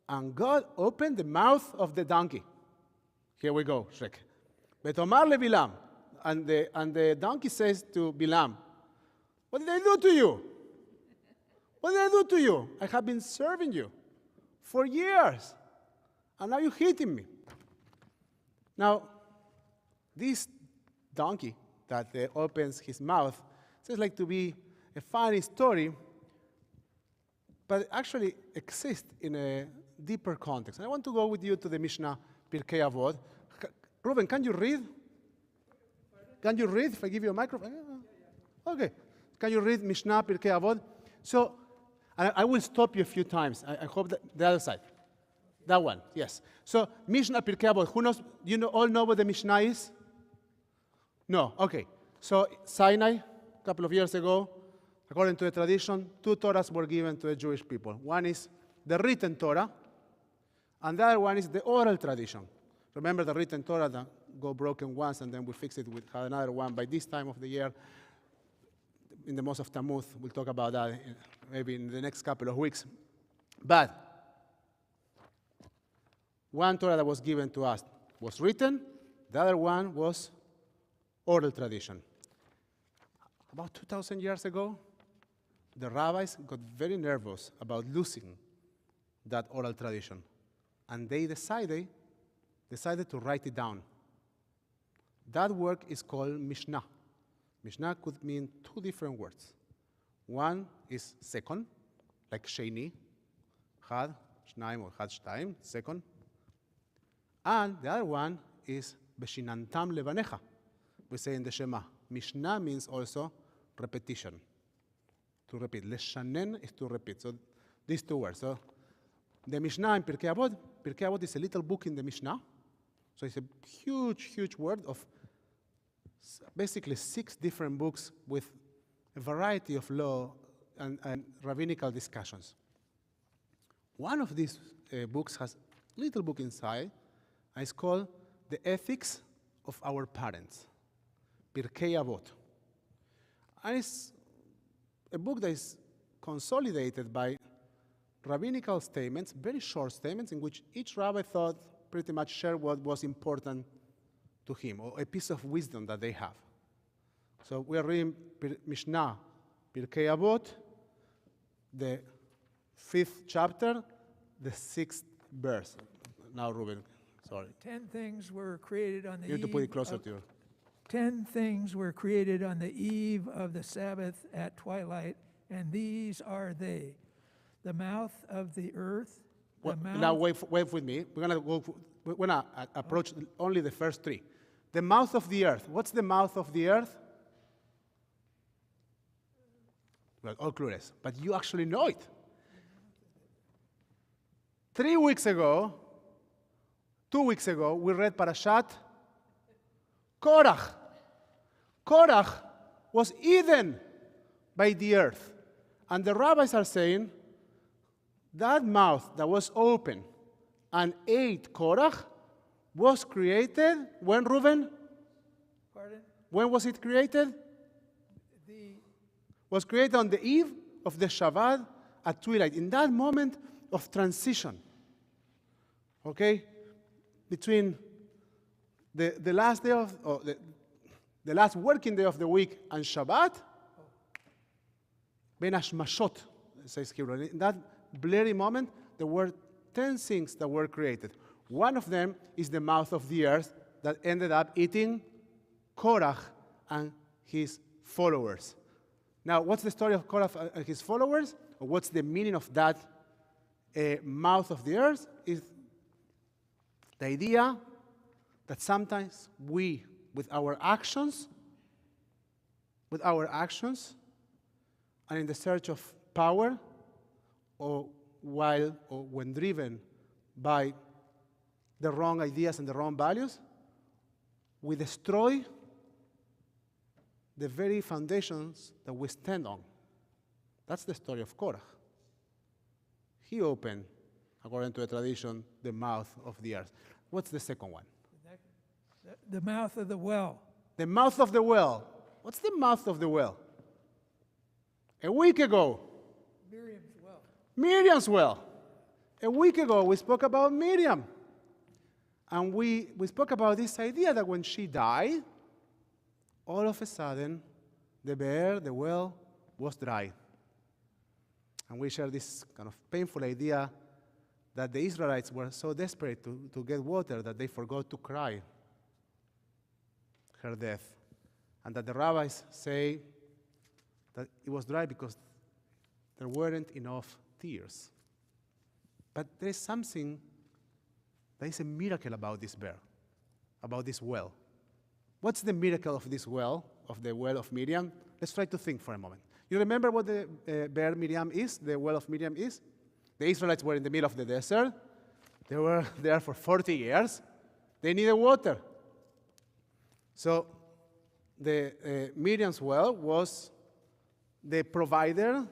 and God opened the mouth of the donkey. Here we go, Shrek. Betomar le Bilam, and the donkey says to Bilam, what did I do to you? What did I do to you? I have been serving you for years, and now you're hitting me. Now, this donkey that opens his mouth seems like to be a funny story, but it actually exists in a deeper context. And I want to go with you to the Mishnah, Pirkei Avot. Ruben, can you read? Can you read if I give you a microphone? Okay. Can you read Mishnah, Pirkei Avot? So, I will stop you a few times. I hope that the other side. That one, yes. So, Mishnah, Pirkei Avot. Who knows? All know what the Mishnah is? No, okay. So, Sinai, a couple of years ago, according to the tradition, 2 Torahs were given to the Jewish people. One is the written Torah, and the other one is the oral tradition. Remember the written Torah that go broken once, and then we fix it with another one. By this time of the year, in the month of Tammuz, we'll talk about that maybe in the next couple of weeks. But one Torah that was given to us was written, the other one was oral tradition. About 2,000 years ago, the rabbis got very nervous about losing that oral tradition. And they decided to write it down. That work is called Mishnah. Mishnah could mean 2 different words. One is second, like Sheni, Had, Shnaim, or Had Shtaim, second. And the other one is Beshinantam Levanecha. We say in the Shema. Mishnah means also repetition. To repeat. Leshanen is to repeat. So these 2 words. So the Mishnah in Pirkei Avot is a little book in the Mishnah. So it's a huge, huge word of basically 6 different books with a variety of law and rabbinical discussions. One of these books has a little book inside, and it's called The Ethics of Our Parents, Pirkei Avot. And it's a book that is consolidated by rabbinical statements, very short statements, in which each rabbi thought pretty much shared what was important to him, or a piece of wisdom that they have. So we are reading Mishnah, Pirkei Avot, the 5th chapter, the 6th verse. Now, Ruben, sorry. 10 things were created on the You have to put it closer to you. 10 things were created on the eve of the Sabbath at twilight, and these are they: the mouth of the earth. Now wait with me. We're gonna approach only the first 3. The mouth of the earth. What's the mouth of the earth? Well, all clueless, but you actually know it. 2 weeks ago, we read Parashat Korach. Korach was eaten by the earth. And the rabbis are saying that mouth that was open and ate Korach was created when, Reuven? Pardon? When was it created? Was created on the eve of the Shabbat at twilight, in that moment of transition. Okay? Between the last day of, the last working day of the week and Shabbat, Ben Hashmashot, says here. In that blurry moment, there were 10 things that were created. One of them is the mouth of the earth that ended up eating Korach and his followers. Now, what's the story of Korah and his followers? Or what's the meaning of that mouth of the earth? Is the idea that sometimes we, with our actions, and in the search of power, or when driven by the wrong ideas and the wrong values, we destroy the very foundations that we stand on. That's the story of Korah. He opened, according to the tradition, the mouth of the earth. What's the second one? The mouth of the well. The mouth of the well. What's the mouth of the well? A week ago, Miriam's well. Miriam's well. A week ago, we spoke about Miriam. And we spoke about this idea that when she died, all of a sudden, the well, was dry. And we share this kind of painful idea that the Israelites were so desperate to get water that they forgot to cry her death. And that the rabbis say that it was dry because there weren't enough tears. But there is something, there is a miracle about this bear, about this well. What's the miracle of this well, of the well of Miriam? Let's try to think for a moment. You remember what the bear Miriam is, the well of Miriam is? The Israelites were in the middle of the desert. They were there for 40 years. They needed water. So the Miriam's well was the provider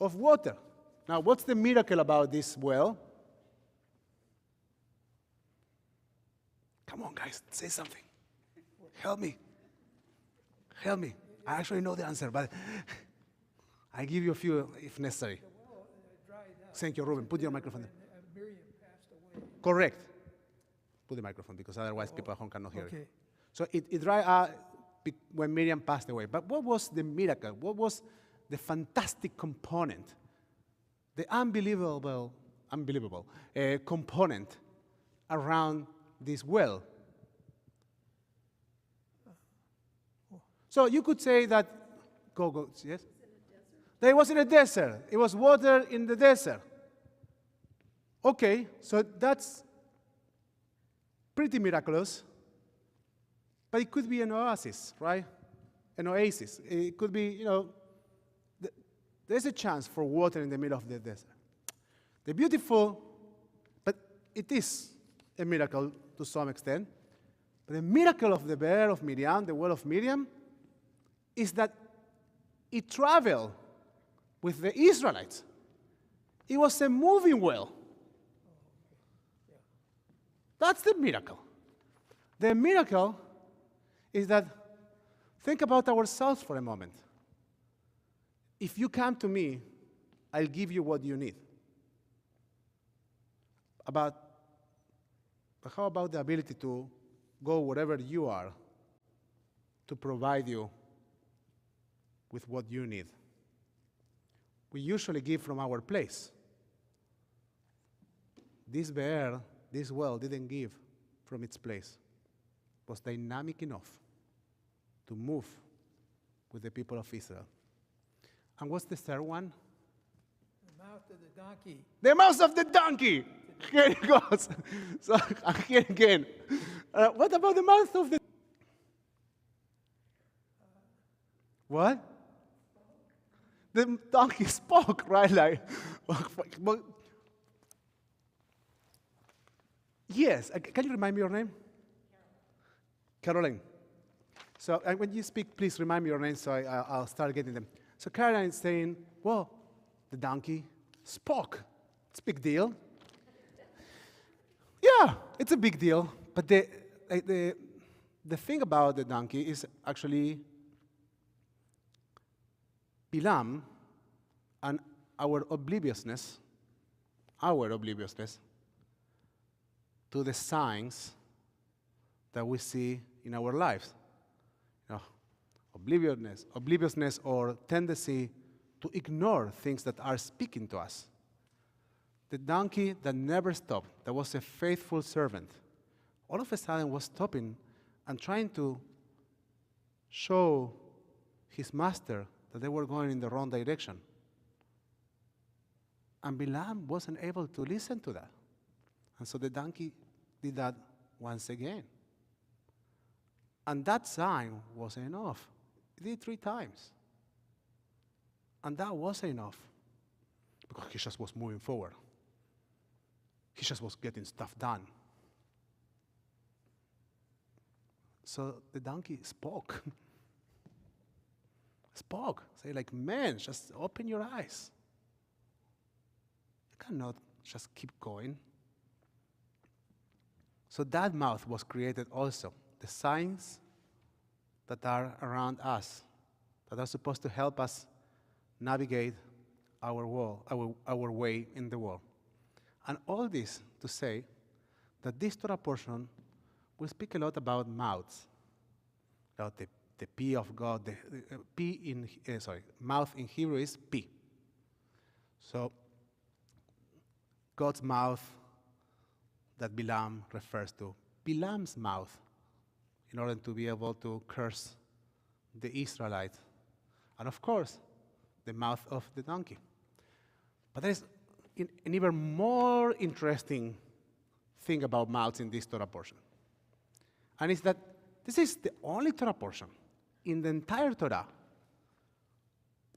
of water. Now, what's the miracle about this well? Come on, guys, say something. Help me. Help me. I actually know the answer, but I give you a few if necessary. The well dried up. Thank you, Ruben. Put your microphone there. Miriam passed away. Correct. Put the microphone because otherwise people at home cannot hear Okay. it. So it dried up when Miriam passed away. But what was the miracle? What was the fantastic component? The unbelievable component around this well. So you could say that, yes? It was in a desert. It was water in the desert. Okay, so that's pretty miraculous. But it could be an oasis, right? An oasis. It could be, there's a chance for water in the middle of the desert. But it is a miracle to some extent. But the miracle of the bear of Miriam, the well of Miriam, is that it traveled with the Israelites. It was a moving well. That's the miracle. The miracle is that, think about ourselves for a moment. If you come to me, I'll give you what you need. But how about the ability to go wherever you are to provide you with what you need? We usually give from our place. This bear, this well, didn't give from its place. It was dynamic enough to move with the people of Israel. And what's the third one? The mouth of the donkey. The mouth of the donkey! Here it goes. So, here again. What about the mouth of the... What? The donkey spoke, right? Yes. Can you remind me your name? Caroline. So when you speak, please remind me your name so I'll start getting them. So Caroline is saying, well, the donkey spoke. It's a big deal. Yeah, it's a big deal. But the thing about the donkey is actually Bilam and our obliviousness to the signs that we see in our lives. Obliviousness or tendency to ignore things that are speaking to us. The donkey that never stopped, that was a faithful servant, all of a sudden was stopping and trying to show his master that they were going in the wrong direction. And Balaam wasn't able to listen to that. And so the donkey did that once again. And that sign wasn't enough. He did it 3 times. And that wasn't enough. Because he just was moving forward. He just was getting stuff done. So the donkey spoke. Say like, man, just open your eyes. You cannot just keep going. So that mouth was created also. The signs that are around us, that are supposed to help us navigate our world, our way in the world. And all this to say that this Torah portion will speak a lot about mouths, about the P of God. The P in mouth in Hebrew is P. So God's mouth that Balaam refers to, Balaam's mouth, in order to be able to curse the Israelites, and of course, the mouth of the donkey. But there is an even more interesting thing about mouths in this Torah portion. And it's that this is the only Torah portion in the entire Torah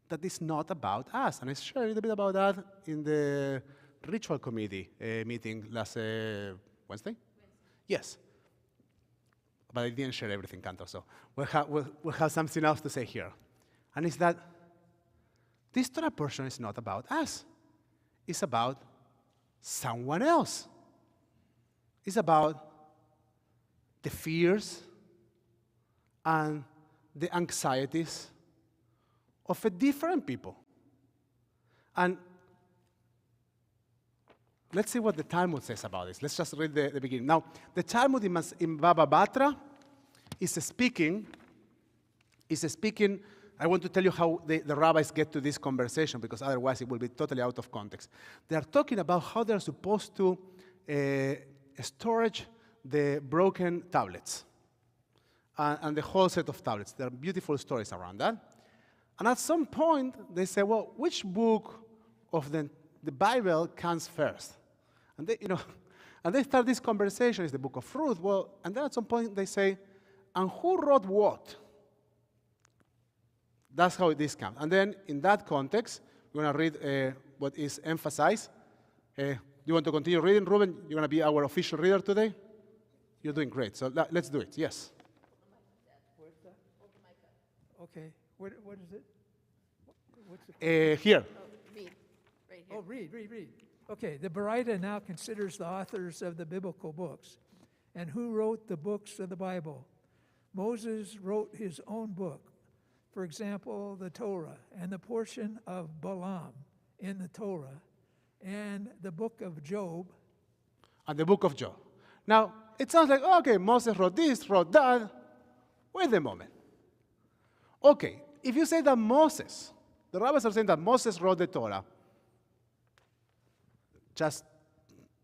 that is not about us. And I shared a little bit about that in the ritual committee meeting last Wednesday? Yes. But I didn't share everything, Canto, so we'll have something else to say here. And it's that this Torah portion is not about us. It's about someone else. It's about the fears and the anxieties of a different people. And let's see what the Talmud says about this. Let's just read the beginning. Now, the Talmud in Baba Batra is speaking. I want to tell you how the rabbis get to this conversation, because otherwise it will be totally out of context. They are talking about how they're supposed to storage the broken tablets and the whole set of tablets. There are beautiful stories around that. And at some point, they say, well, which book of the Bible comes first? And they start this conversation. It's the book of Ruth. Well, and then at some point they say, and who wrote what? That's how this comes. And then in that context, we're going to read what is emphasized. You want to continue reading, Ruben? You're going to be our official reader today? You're doing great. So let's do it. Yes. Where's that? Okay. What is it? What's it? Here. Read. Right here. Oh, read. Okay, the Baraita now considers the authors of the biblical books. And who wrote the books of the Bible? Moses wrote his own book. For example, the Torah and the portion of Balaam in the Torah and the book of Job. And the book of Job. Now, it sounds like, okay, Moses wrote this, wrote that. Wait a moment. Okay, if you say that Moses, the rabbis are saying that Moses wrote the Torah, just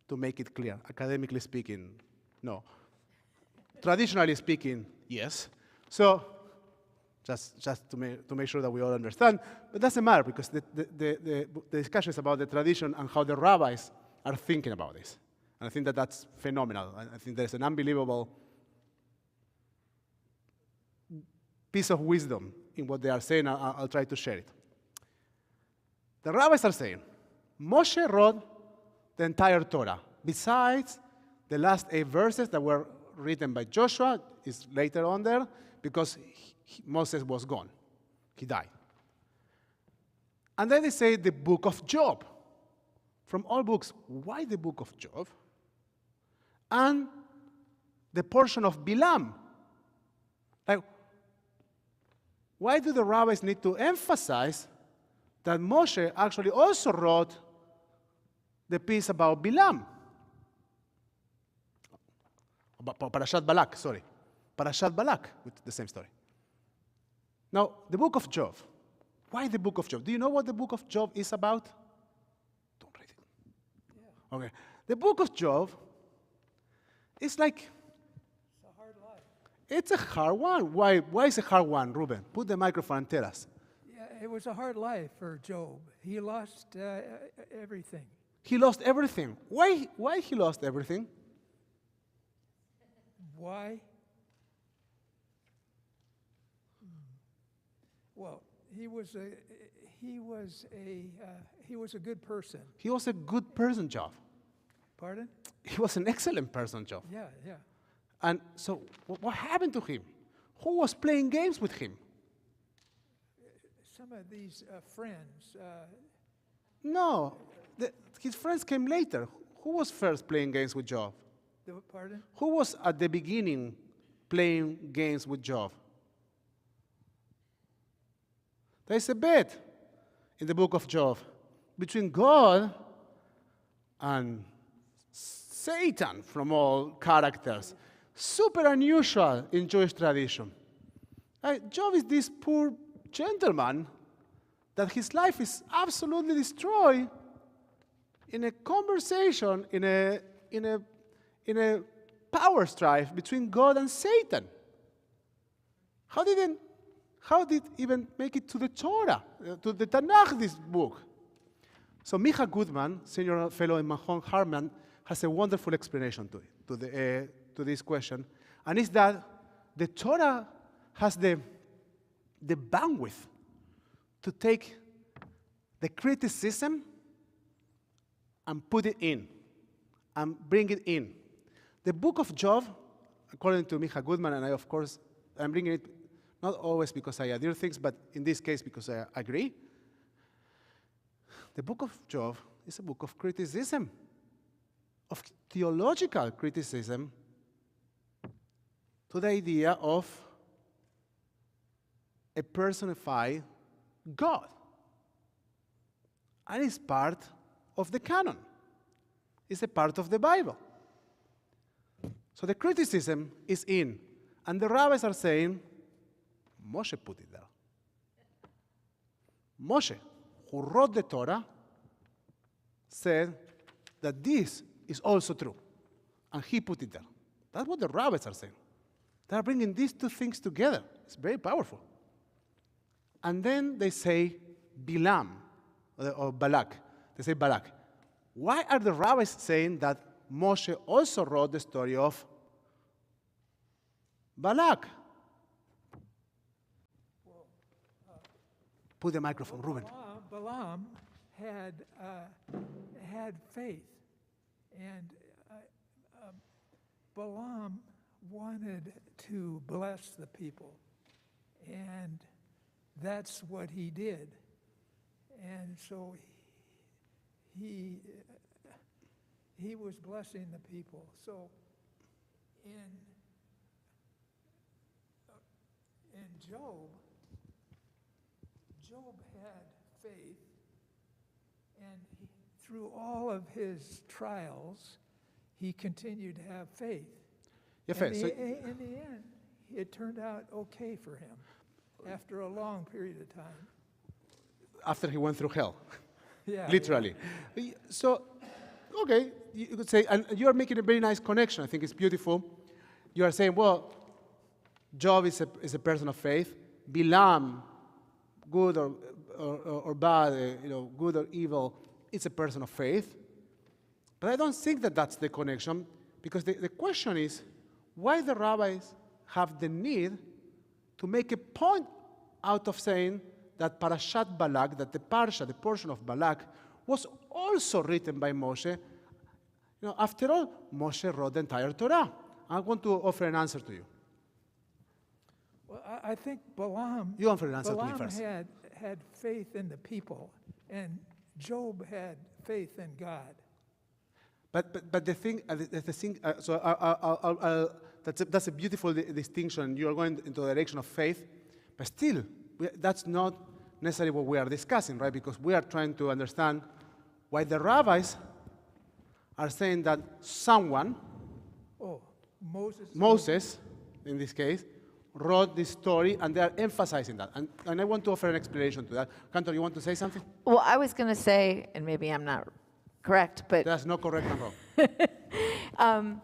to make it clear, academically speaking, no. Traditionally speaking, yes. So, just to make sure that we all understand, but it doesn't matter, because the discussion is about the tradition and how the rabbis are thinking about this. And I think that that's phenomenal. I think there's an unbelievable piece of wisdom in what they are saying. I'll try to share it. The rabbis are saying, Moshe wrote the entire Torah. Besides the last 8 verses that were written by Joshua, is later on there, because Moses was gone. He died. And then they say the book of Job. From all books, why the book of Job? And the portion of Balaam. Like, why do the rabbis need to emphasize that Moshe actually also wrote the piece about Balaam? Parashat Balak, sorry. Parashat Balak, with the same story. Now, the book of Job. Why the book of Job? Do you know what the book of Job is about? Don't read it. Yeah. Okay. The book of Job is like... It's a hard life. It's a hard one. Why is it a hard one, Ruben? Put the microphone and tell us. Yeah, it was a hard life for Job. He lost everything. He lost everything. Why he lost everything? Why? Well, he was a good person. He was a good person, Job. Pardon? He was an excellent person, Job. Yeah, yeah. And so what happened to him? Who was playing games with him? Some of these friends. No, his friends came later. Who was first playing games with Job? Pardon? Who was at the beginning playing games with Job? There is a bet in the book of Job between God and Satan from all characters. Super unusual in Jewish tradition. Job is this poor gentleman that his life is absolutely destroyed in a conversation, in a power strife between God and Satan. How did even make it to the Torah, to the Tanakh, this book? So Micha Goodman, senior fellow in Mahon Harman, has a wonderful explanation to this question, and it's that the Torah has the bandwidth to take the criticism and put it in, and bring it in. The book of Job, according to Micha Goodman, and I'm bringing it not always because I adhere things, but in this case because I agree. The book of Job is a book of criticism, of theological criticism to the idea of a personified God. And it's part of the canon. It's a part of the Bible. So the criticism is in. And the rabbis are saying, Moshe put it there. Moshe, who wrote the Torah, said that this is also true. And he put it there. That's what the rabbis are saying. They are bringing these two things together. It's very powerful. And then they say Bilam, or Balak. They say Balak. Why are the rabbis saying that Moshe also wrote the story of Balak? Put the microphone, Ruben. Balaam had faith, and Balaam wanted to bless the people, and that's what he did. And so he was blessing the people. So in Job had faith, and through all of his trials, he continued to have faith. Yeah, faith. In the end, it turned out okay for him after a long period of time. After he went through hell, Yeah, literally. So, okay, you could say, and you are making a very nice connection. I think it's beautiful. You are saying, well, Job is a person of faith. Bilam, good or bad, good or evil, it's a person of faith. But I don't think that that's the connection, because the question is, why the rabbis have the need to make a point out of saying that Parashat Balak, that the portion of Balak, was also written by Moshe. After all, Moshe wrote the entire Torah. I want to offer an answer to you. Well, I think Balaam. You offer an answer to me Balaam first. had faith in the people, and Job had faith in God. But the thing, that's a beautiful distinction. You are going into the direction of faith, but still, that's not necessarily what we are discussing, right? Because we are trying to understand why the rabbis are saying that someone, Moses, in this case, wrote this story, and they are emphasizing that. And I want to offer an explanation to that. Cantor, you want to say something? Well, I was going to say, and maybe I'm not correct, but That's not correct and wrong.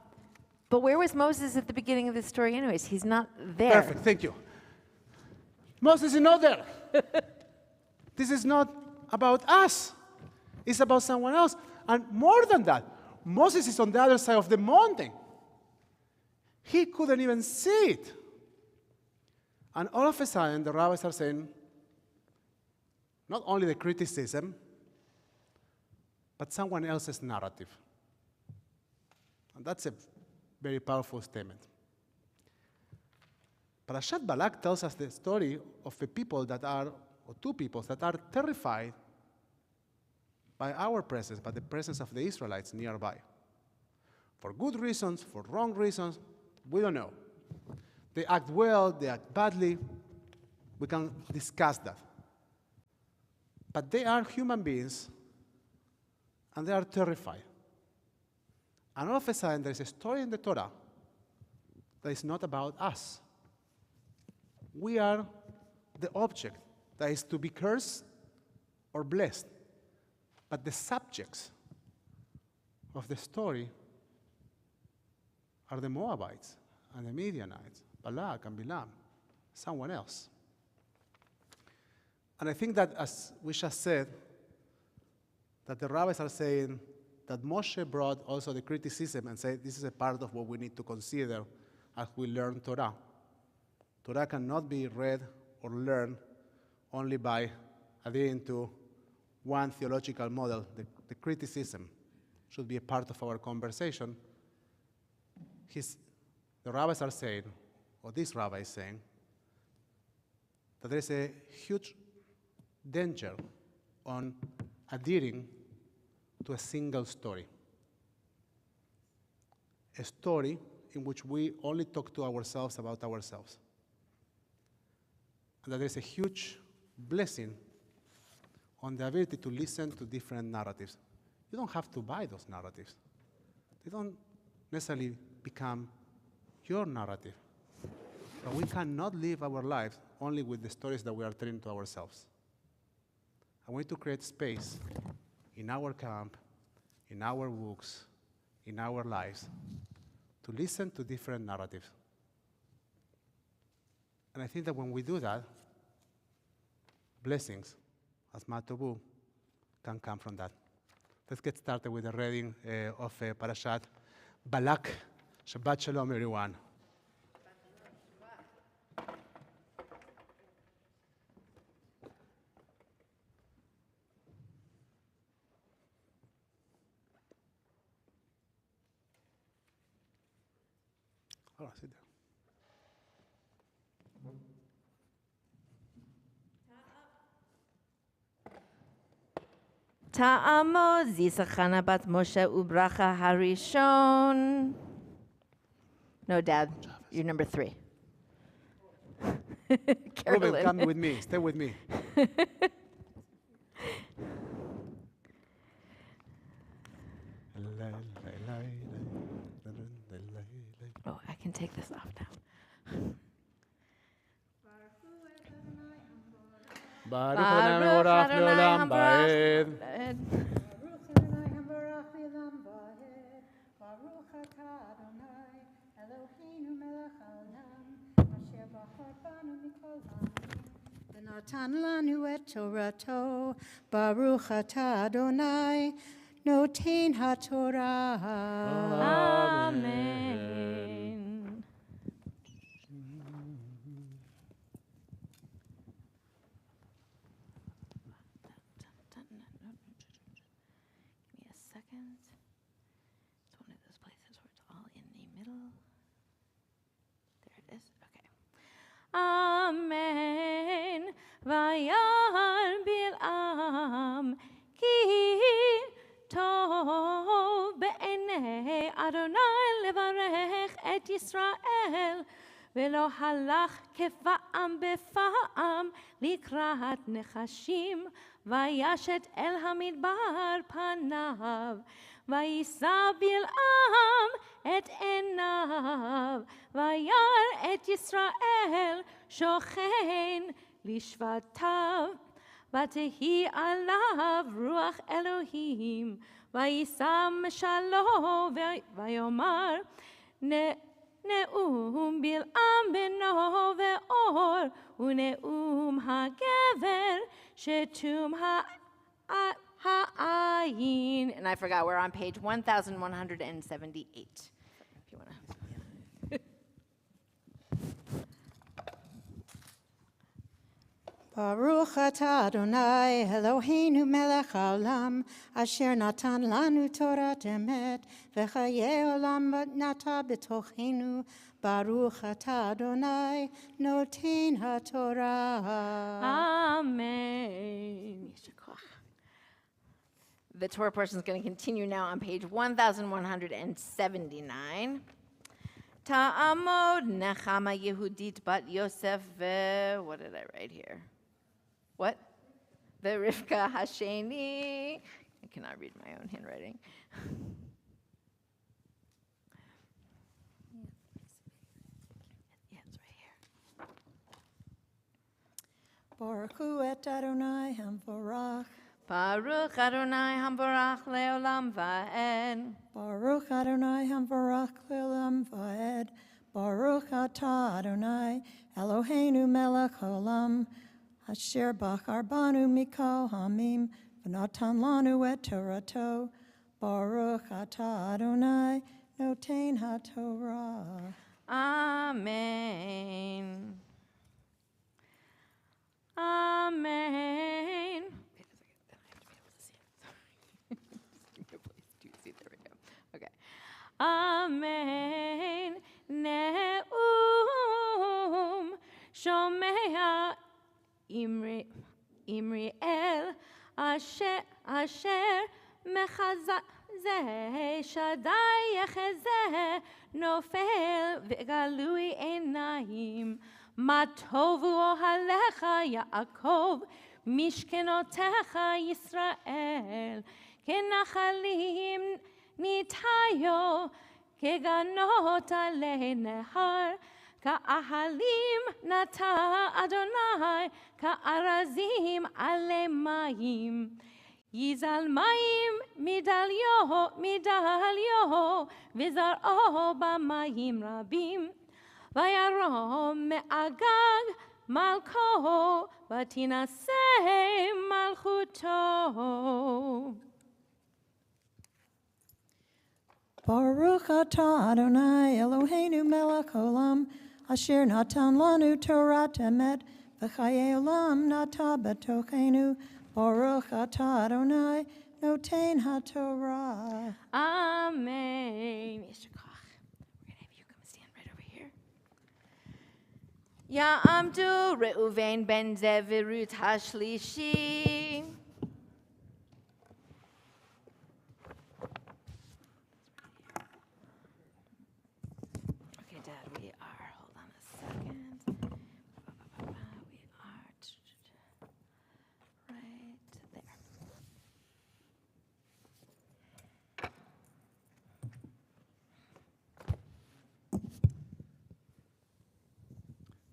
But where was Moses at the beginning of the story anyways? He's not there. Perfect, thank you. Moses is not there. This is not about us. It's about someone else. And more than that, Moses is on the other side of the mountain. He couldn't even see it. And all of a sudden, the rabbis are saying, not only the criticism, but someone else's narrative. And that's a very powerful statement. Parashat Balak tells us the story of a people that are, or two peoples that are terrified by our presence, by the presence of the Israelites nearby. For good reasons, for wrong reasons, we don't know. They act well, they act badly. We can discuss that. But they are human beings, and they are terrified. And all of a sudden, there is a story in the Torah that is not about us. We are the object that is to be cursed or blessed. But the subjects of the story are the Moabites and the Midianites, Balak and Bilam, someone else. And I think that, as we just said, that the rabbis are saying that Moshe brought also the criticism and said this is a part of what we need to consider as we learn Torah. Torah cannot be read or learned only by adhering to one theological model. The criticism should be a part of our conversation. The rabbis are saying, or this rabbi is saying, that there is a huge danger on adhering to a single story. A story in which we only talk to ourselves about ourselves. And that there is a huge blessing on the ability to listen to different narratives. You don't have to buy those narratives. They don't necessarily become your narrative. But we cannot live our lives only with the stories that we are telling to ourselves. I want to create space in our camp, in our books, in our lives, to listen to different narratives. And I think that when we do that, blessings, as Matobu, can come from that. Let's get started with the reading of Parashat Balak. Shabbat Shalom, everyone. Oh, sit down. Ta'amo zisachana bat Moshe ubracha harishon. No, Dad, you're number 3. Ruben, come with me. Stay with me. Oh, I can take this off now. Baruch Adonai Mevorach Leolam Vaed. Baruch Adonai Habarach Leolam Vaed. Baruch Atah Adonai Eloheinu melech haolam asher bachar banu mikol ha'amim v'natan lanu et Torato. Baruch Atah Adonai noten haTorah. Amen. Give me a second. It's one of those places where it's all in the middle. There it is. Okay. Amen. Vayar bil'am ki tov be'enei Adonai levarech et Yisrael ve'lo halach kefa'am befa'am likrat nechashim vayashet el hamidbar panav vayisa bil'am et enav vayar et Yisrael shochen lishvatav ותהי עליו רוח אלוהים, וישם משלו ויאמר, נאום בלעם בנו ואור, ונאום הגבר שתום העין. And I forgot, we're on page 1178. If you want to. Baruch atah Adonai Eloheinu melech haolam asher natan lanu Torat emet v'chayei olam nata b'tochenu. Baruch atah Adonai noten haTorah. Amen. The Torah portion is going to continue now on page 1179. Ta'amod nechama Yehudit bat Yosef what did I write here? What? Rivka Hasheni. I cannot read my own handwriting. Yeah, it's right here. Baruch hu et Adonai hamvorach. Baruch Adonai hamborach leolam va'ed. Baruch Adonai hamvorach leolam va'ed. Baruch atah Adonai Eloheinu melech haolam asher bachar banu mikol hamim v'natan lanu et Torato. Baruch atah Adonai noten haTorah. Amen. Amen. Okay. Amen. Neum shomea Imriel asher mechazeh Shaddai yechezeh nofel v'galui einayim. Ma tovu ohalecha Yaakov mishkenotecha Yisrael kenachalim nitayo keganot alei nehar ka'ahalim nata Adonai ka'arazim alei mayim Yizal mayim midalyo v'zar'o b'mayim rabim Vayarom me'agag malko v'tinaseh malchuto. Baruch atah Adonai Eloheinu melech haolam asher natan lanu Torat emet v'chayei olam nata b'tochenu. Baruch atah Adonai noten haTorah. Amen. We're going to have you come stand right over here. Ya'amdu Reuven ben Zevirut hashlishi. Okay, Dad, we are, hold on a second. We are right there.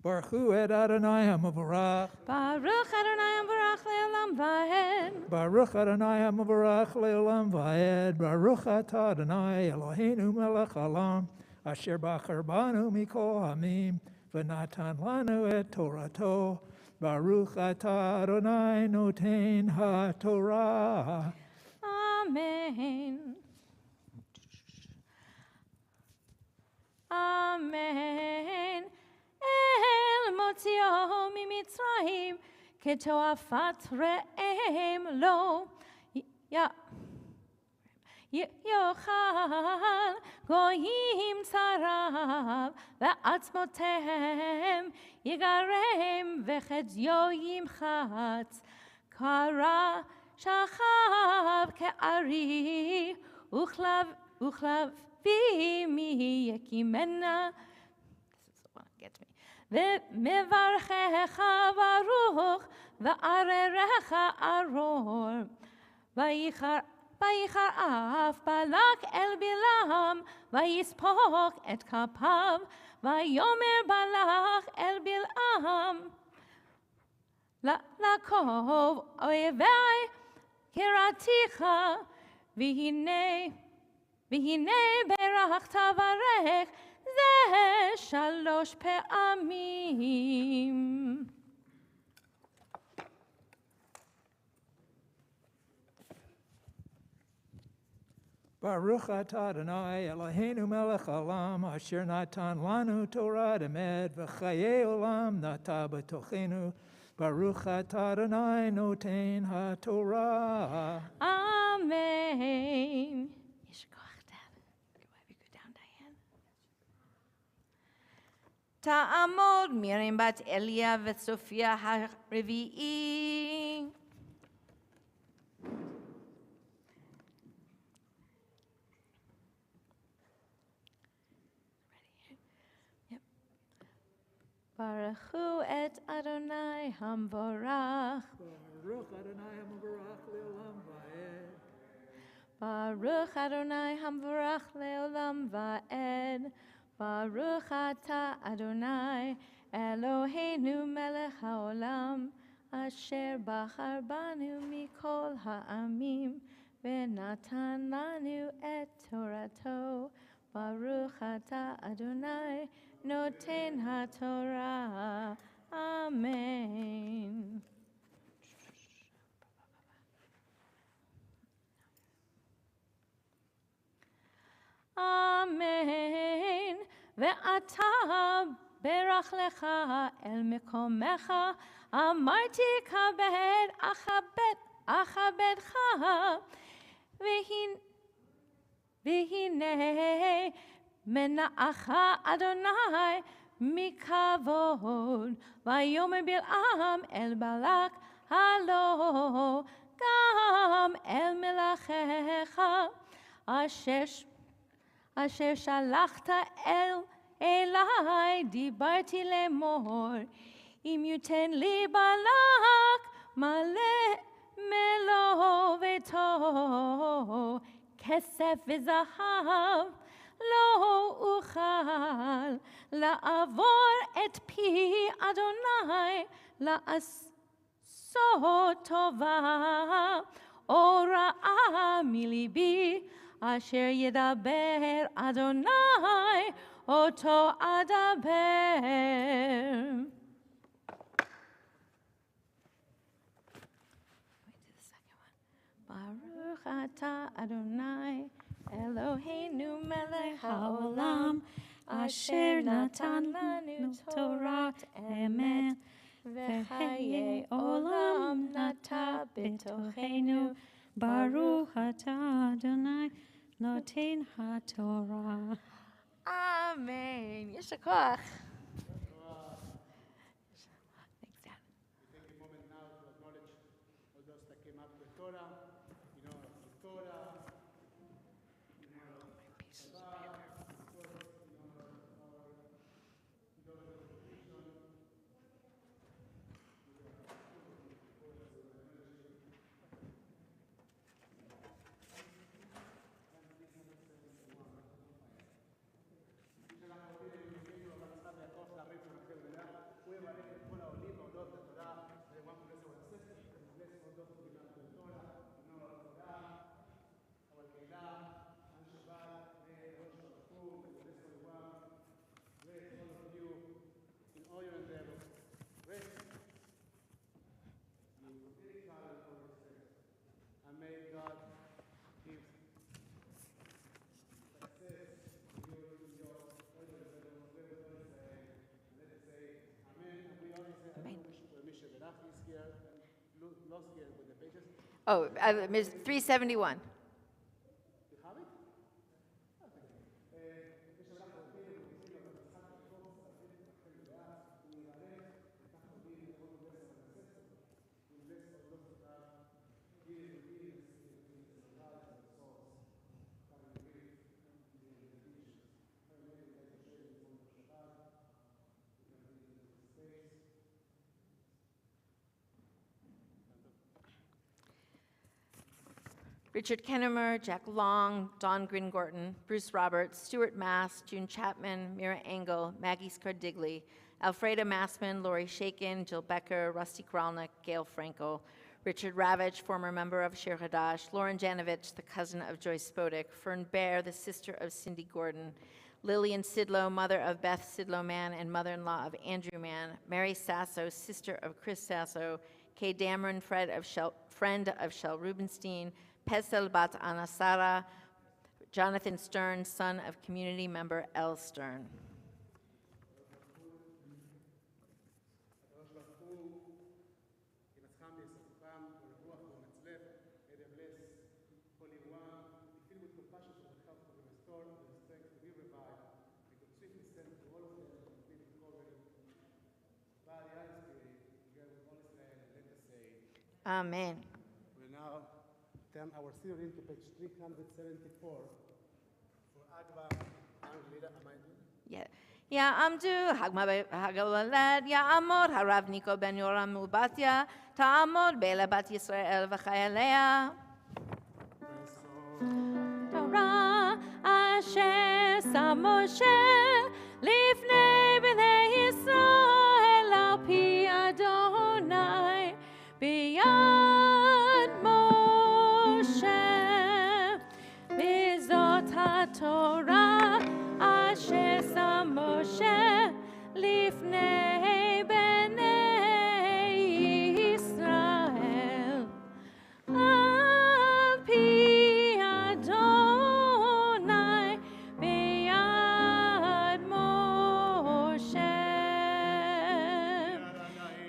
Baruch hu et Adonai hamavarach. Baruch Adonai Baruch Leolam Vaed. Baruch Adonai hamavarach leolam va'ed. Baruch atah Adonai Eloheinu melech haolam asher bachar banu mikol hamim v'natan lanu et Torato. Baruch atah Adonai noten haTorah. Amen. Amen. El motzio mimitzrayim ketoafat re'em lo yochal goyim tzarav ve'atzmotehem yigarem v'chedzyo yimchatz kara shachav ke'ari uchlav v'mi yekimena. Get me. V'mevarchecha baruch v'arerecha aror v'yichar af balak el bilam v'yispok et kapav v'yomer balak el bilam lakov oyevai kiraticha v'hinei והנה ברכת ברך, זה 3 פעמים. Baruch atah Adonai Eloheinu melech haolam asher natan lanu Torah emet v'chayei olam nata b'tochenu. Baruch atah Adonai noten haTorah. Amen. יישר כוח, Dad. Why we go down, Diane? תעמוד מרים בת אליה וצופיה הרביעי. ברכו את אדוני המבורך. Baruch Adonai HaMavarach le'olam va'ed. ברוך אדוני המבורך לעולם ועד. ברוך אתה אדוני אלוהינו מלך העולם, אשר בחר בנו מכל העמים ונתן לנו את תורתו. ברוך אתה אדוני נותן התורה. אמן. אמן. ואתה ברך לך אל מקומך, אמרתי כבד אכבדך, והנה מנעך אדוני מכבוד. ויאמר בלעם אל בלק, הלא גם אל מלאכיך אשר שלחת אליי דיברתי לאמור, אם ייתן לי בלק מלא ביתו כסף וזהב, לא אוכל לעבור את פי אדוני לעשות טובה או רעה מליבי, אשר ידבר אדוני אותו אדבר. ברוך אתה אדוני אלוהינו מלך העולם, אשר נתן לנו תורת אמת וחיי עולם נטע בתוכנו. ברוך אתה אדוני נותן התורה. אמן. יישר כוח. Thank a moment now to acknowledge all those that came up with Torah. You know, the Torah. Oh, 371. Richard Kennemer, Jack Long, Don Gringorton, Bruce Roberts, Stuart Mass, June Chapman, Mira Engel, Maggie Scardigli, Alfreda Massman, Lori Shakin, Jill Becker, Rusty Kralnick, Gail Frankel, Richard Ravitch, former member of Shir Hadash, Lauren Janovich, the cousin of Joyce Spodek, Fern Bear, the sister of Cindy Gordon, Lillian Sidlow, mother of Beth Sidlow Mann and mother-in-law of Andrew Mann, Mary Sasso, sister of Chris Sasso, Kay Dameron, friend of Shel Rubenstein, Pesel Bat Anasara, Jonathan Stern, son of community member El Stern. Amen. We now turn our theory to page 374 for Agba and Lida. Am I doing it? Ya amdu hagalad ya amor harav Niko ben Yoram ubatya ta'amod bela bat Yisrael v'chayalea. Torah asher sam Moshe lifnei bnei Yisrael al pi Adonai biyad Moshe v'zot haTorah asher sam Moshe lifnei bnei Yisrael al pi Adonai biyad Moshe.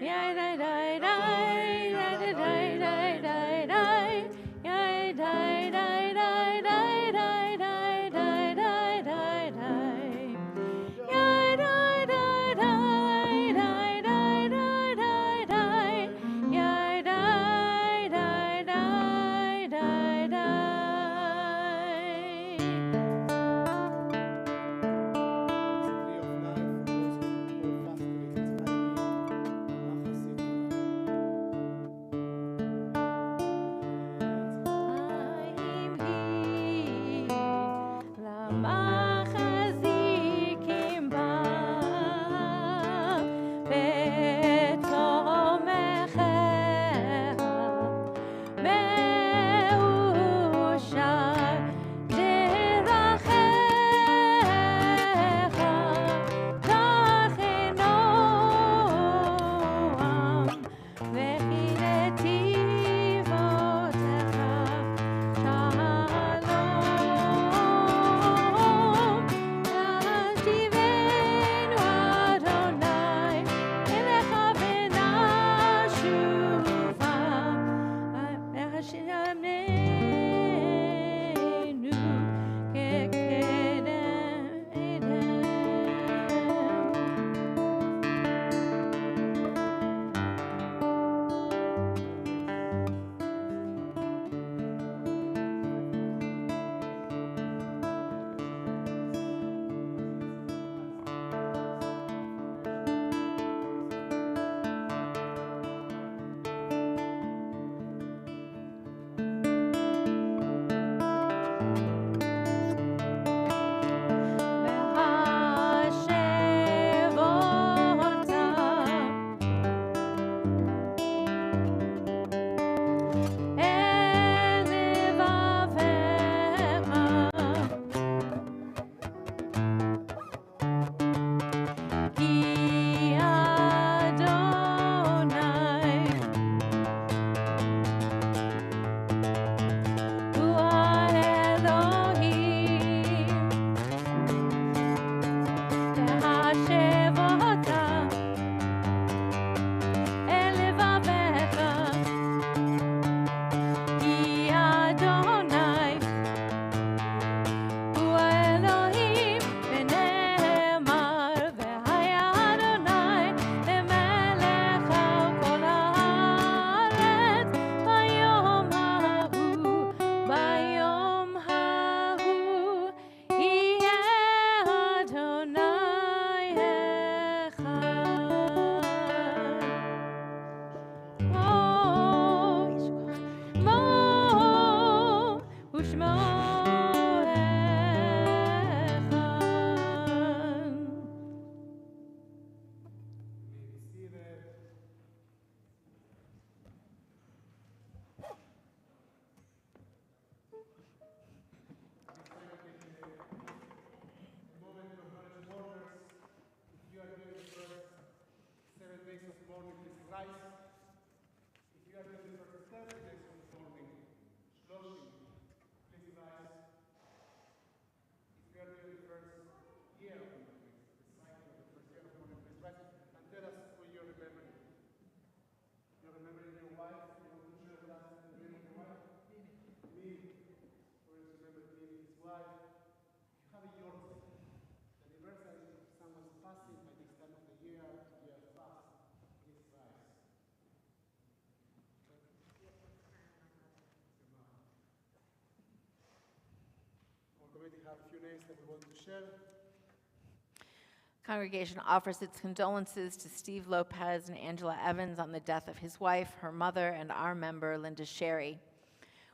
Yai dai dai dai dai dai dai dai dai yai dai dai dai dai dai dai dai dai dai dai yai dai dai dai dai dai dai dai dai yai dai dai dai dai למחזיקים בה בתומכיה מאושר דרכיך תחנום וכי נתיבותיך שלום ישיבנו אדוני אליך ונשובה והשלמנו כקדם אדם. והשב אותם אל לבביך כי אדוני הוא האלוהים והשב אותם אל לבביך כי אדוני הוא האלוהים ונאמר והיה אדוני למלך על כל הארץ ביום ההוא יהיה אדוני אחד. מו ושמו אחד. already have a few names that we want to share. Congregation offers its condolences to Steve Lopez and Angela Evans on the death of his wife, her mother, and our member, Linda Sherry.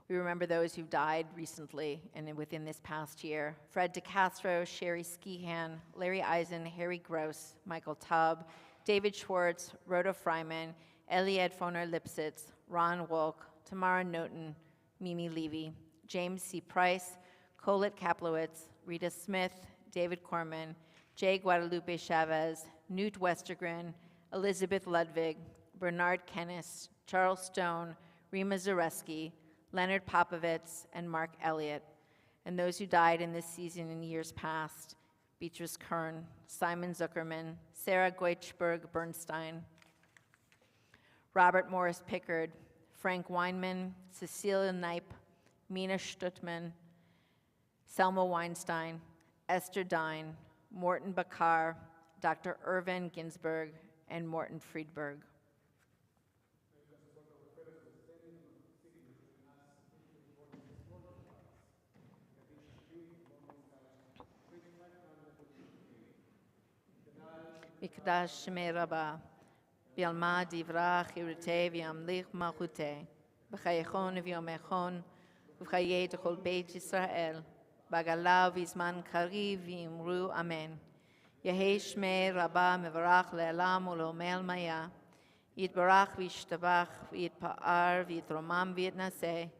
We remember those who've died recently and within this past year. Fred DeCastro, Sherry Skehan, Larry Eisen, Harry Gross, Michael Tubb, David Schwartz, Rhoda Fryman, Eliad Foner Lipsitz, Ron Wolk, Tamara Noten, Mimi Levy, James C. Price, Colette Kaplowitz, Rita Smith, David Corman, Jay Guadalupe Chavez, Newt Westergren, Elizabeth Ludwig, Bernard Kennis, Charles Stone, Rima Zareski, Leonard Popovitz, and Mark Elliott, and those who died in this season in years past: Beatrice Kern, Simon Zuckerman, Sarah Goichberg Bernstein, Robert Morris Pickard, Frank Weinman, Cecilia Knipe, Mina Stuttman, Selma Weinstein, Esther Dine, Morton Bakar, Dr. Irvin Ginsberg, and Morton Friedberg. Mikdash Shemei Rabbah, Bialma Divrach Irute V'Yamlich Malchute, B'chayechon V'Yomechon, V'chayei D'chol Beit Yisrael, Bagala V'Zman Kariv V'Yimru Amen. Yehei Shmei Rabbah Mevarach Le'elam U'Lomel Maya, Yitbarach V'Yishtabach V'Yitpa'ar V'Yitromam V'Yitnaseh,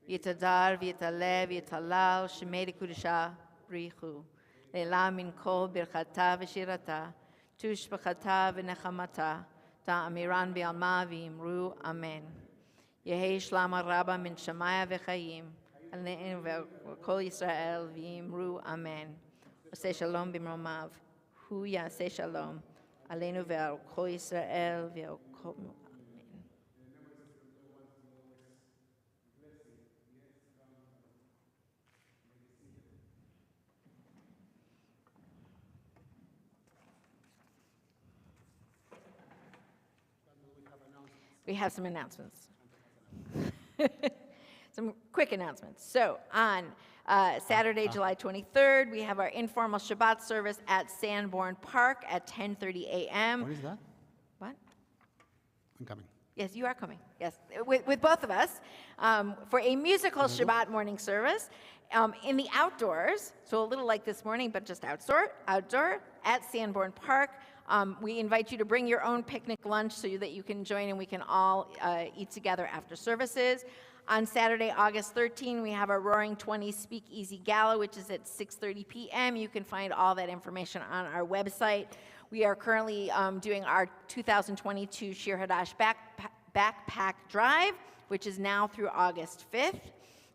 V'Yitadar V'Yitaleh V'Yitalal Shemei D'Kudusha Richu, Le'elam Min Kol Birchata V'Shirata, Tushbachata v'nechamata, ta'amiran bi'alma v'imru, amen. Yehei shlama rabba min shamaya v'chayim, aleinu v'kol Yisrael v'imru, amen. Oseh shalom b'mromav, hu yaseh shalom, aleinu v'kol Yisrael v'kol, amen. We have some announcements. Some quick announcements. So on Saturday, July 23rd, we have our informal Shabbat service at Sanborn Park at 10:30 a.m. What is that? What? I'm coming. Yes, you are coming. Yes, with both of us for a musical Shabbat morning service in the outdoors. So a little like this morning, but just outdoor at Sanborn Park. We invite you to bring your own picnic lunch so that you can join and we can all eat together after services. On Saturday, August 13, we have our Roaring 20s Speakeasy Gala, which is at 6:30 p.m. You can find all that information on our website. We are currently doing our 2022 Shir Hadash Backpack Drive, which is now through August 5th.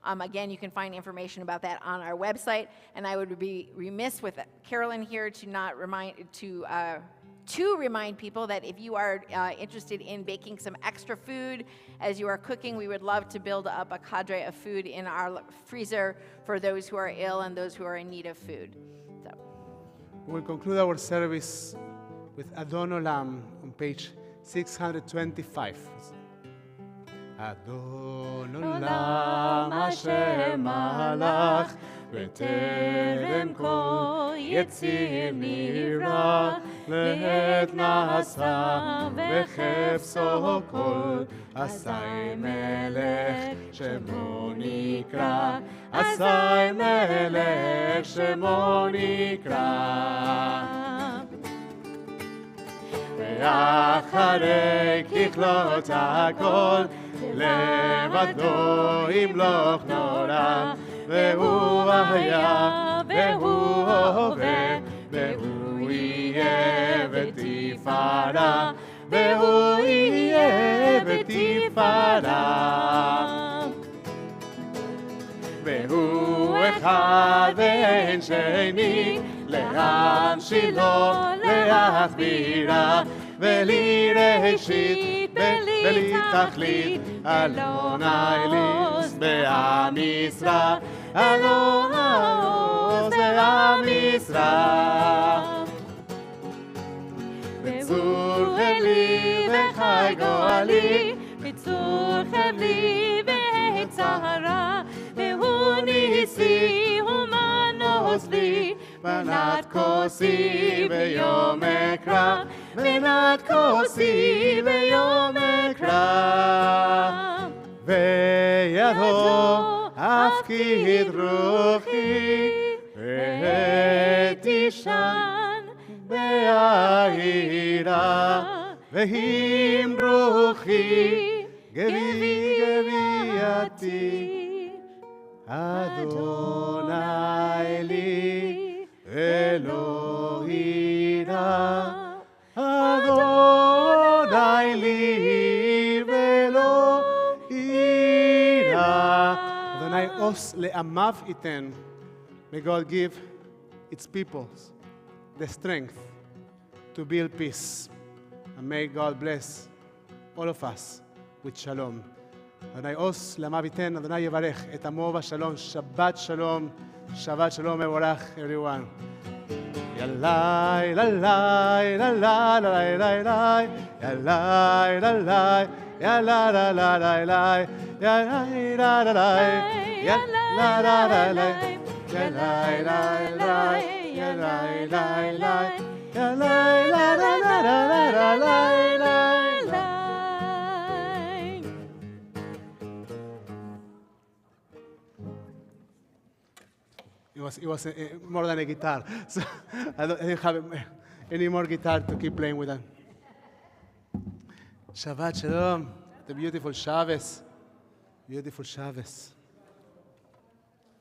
Again, you can find information about that on our website. And I would be remiss with Carolyn here to not remind people that if you are interested in baking some extra food as you are cooking, we would love to build up a cadre of food in our freezer for those who are ill and those who are in need of food. So. We'll conclude our service with Adon Olam on page 625. Adon Olam Asher Malach B'terem Kol Yetzir Nira Lehet Nasa V'chefso Kol Asai Melech Shemo Nikra Asai Melech Shemo Nikra Ve'acharei kichlot hakol לבדו ימלוך נורא, והוא היה, והוא הווה, והוא יהיה ותפארה, והוא יהיה ותפארה. והוא אחד ואין שני, להמשילו, להכבירה, ולי ראשית, ולי תכלית, אלוני ליס בעם ישראל, אלוני עוז בעם ישראל. בצור חבלי וחי גואלי, בצור חבלי בעת צרה, והוא ניסי ומנוע מנת כוסי ביום אקרא, מנת כוסי ביום אקרא, וידו הפקיד רוחי, ותישן בעירה, והים רוחי גבי גביעתי, אדוני לי אלוהי נא, אדוני לי ואלוהי נא. אדוני עוש לעמיו ייתן. May God give its people the strength to build peace. And may God bless all of us with shalom. אדוני עוש לעמיו ייתן, אדוני יברך את עמו בשלום. שבת שלום, שבת שלום מבורך everyone. ילאי, ללאי, ללאי, ללאי, ללאי, ילאי, ללאי, ילאי, ללאי, ללאי, ילאי, ללאי, ילאי, ללאי, ילאי, ללאי, ילאי, ללאי, ילאי, ללאי, It was more than a guitar. So I didn't have any more guitar to keep playing with them. Shabbat Shalom. The beautiful Shabbos. Beautiful Shabbos.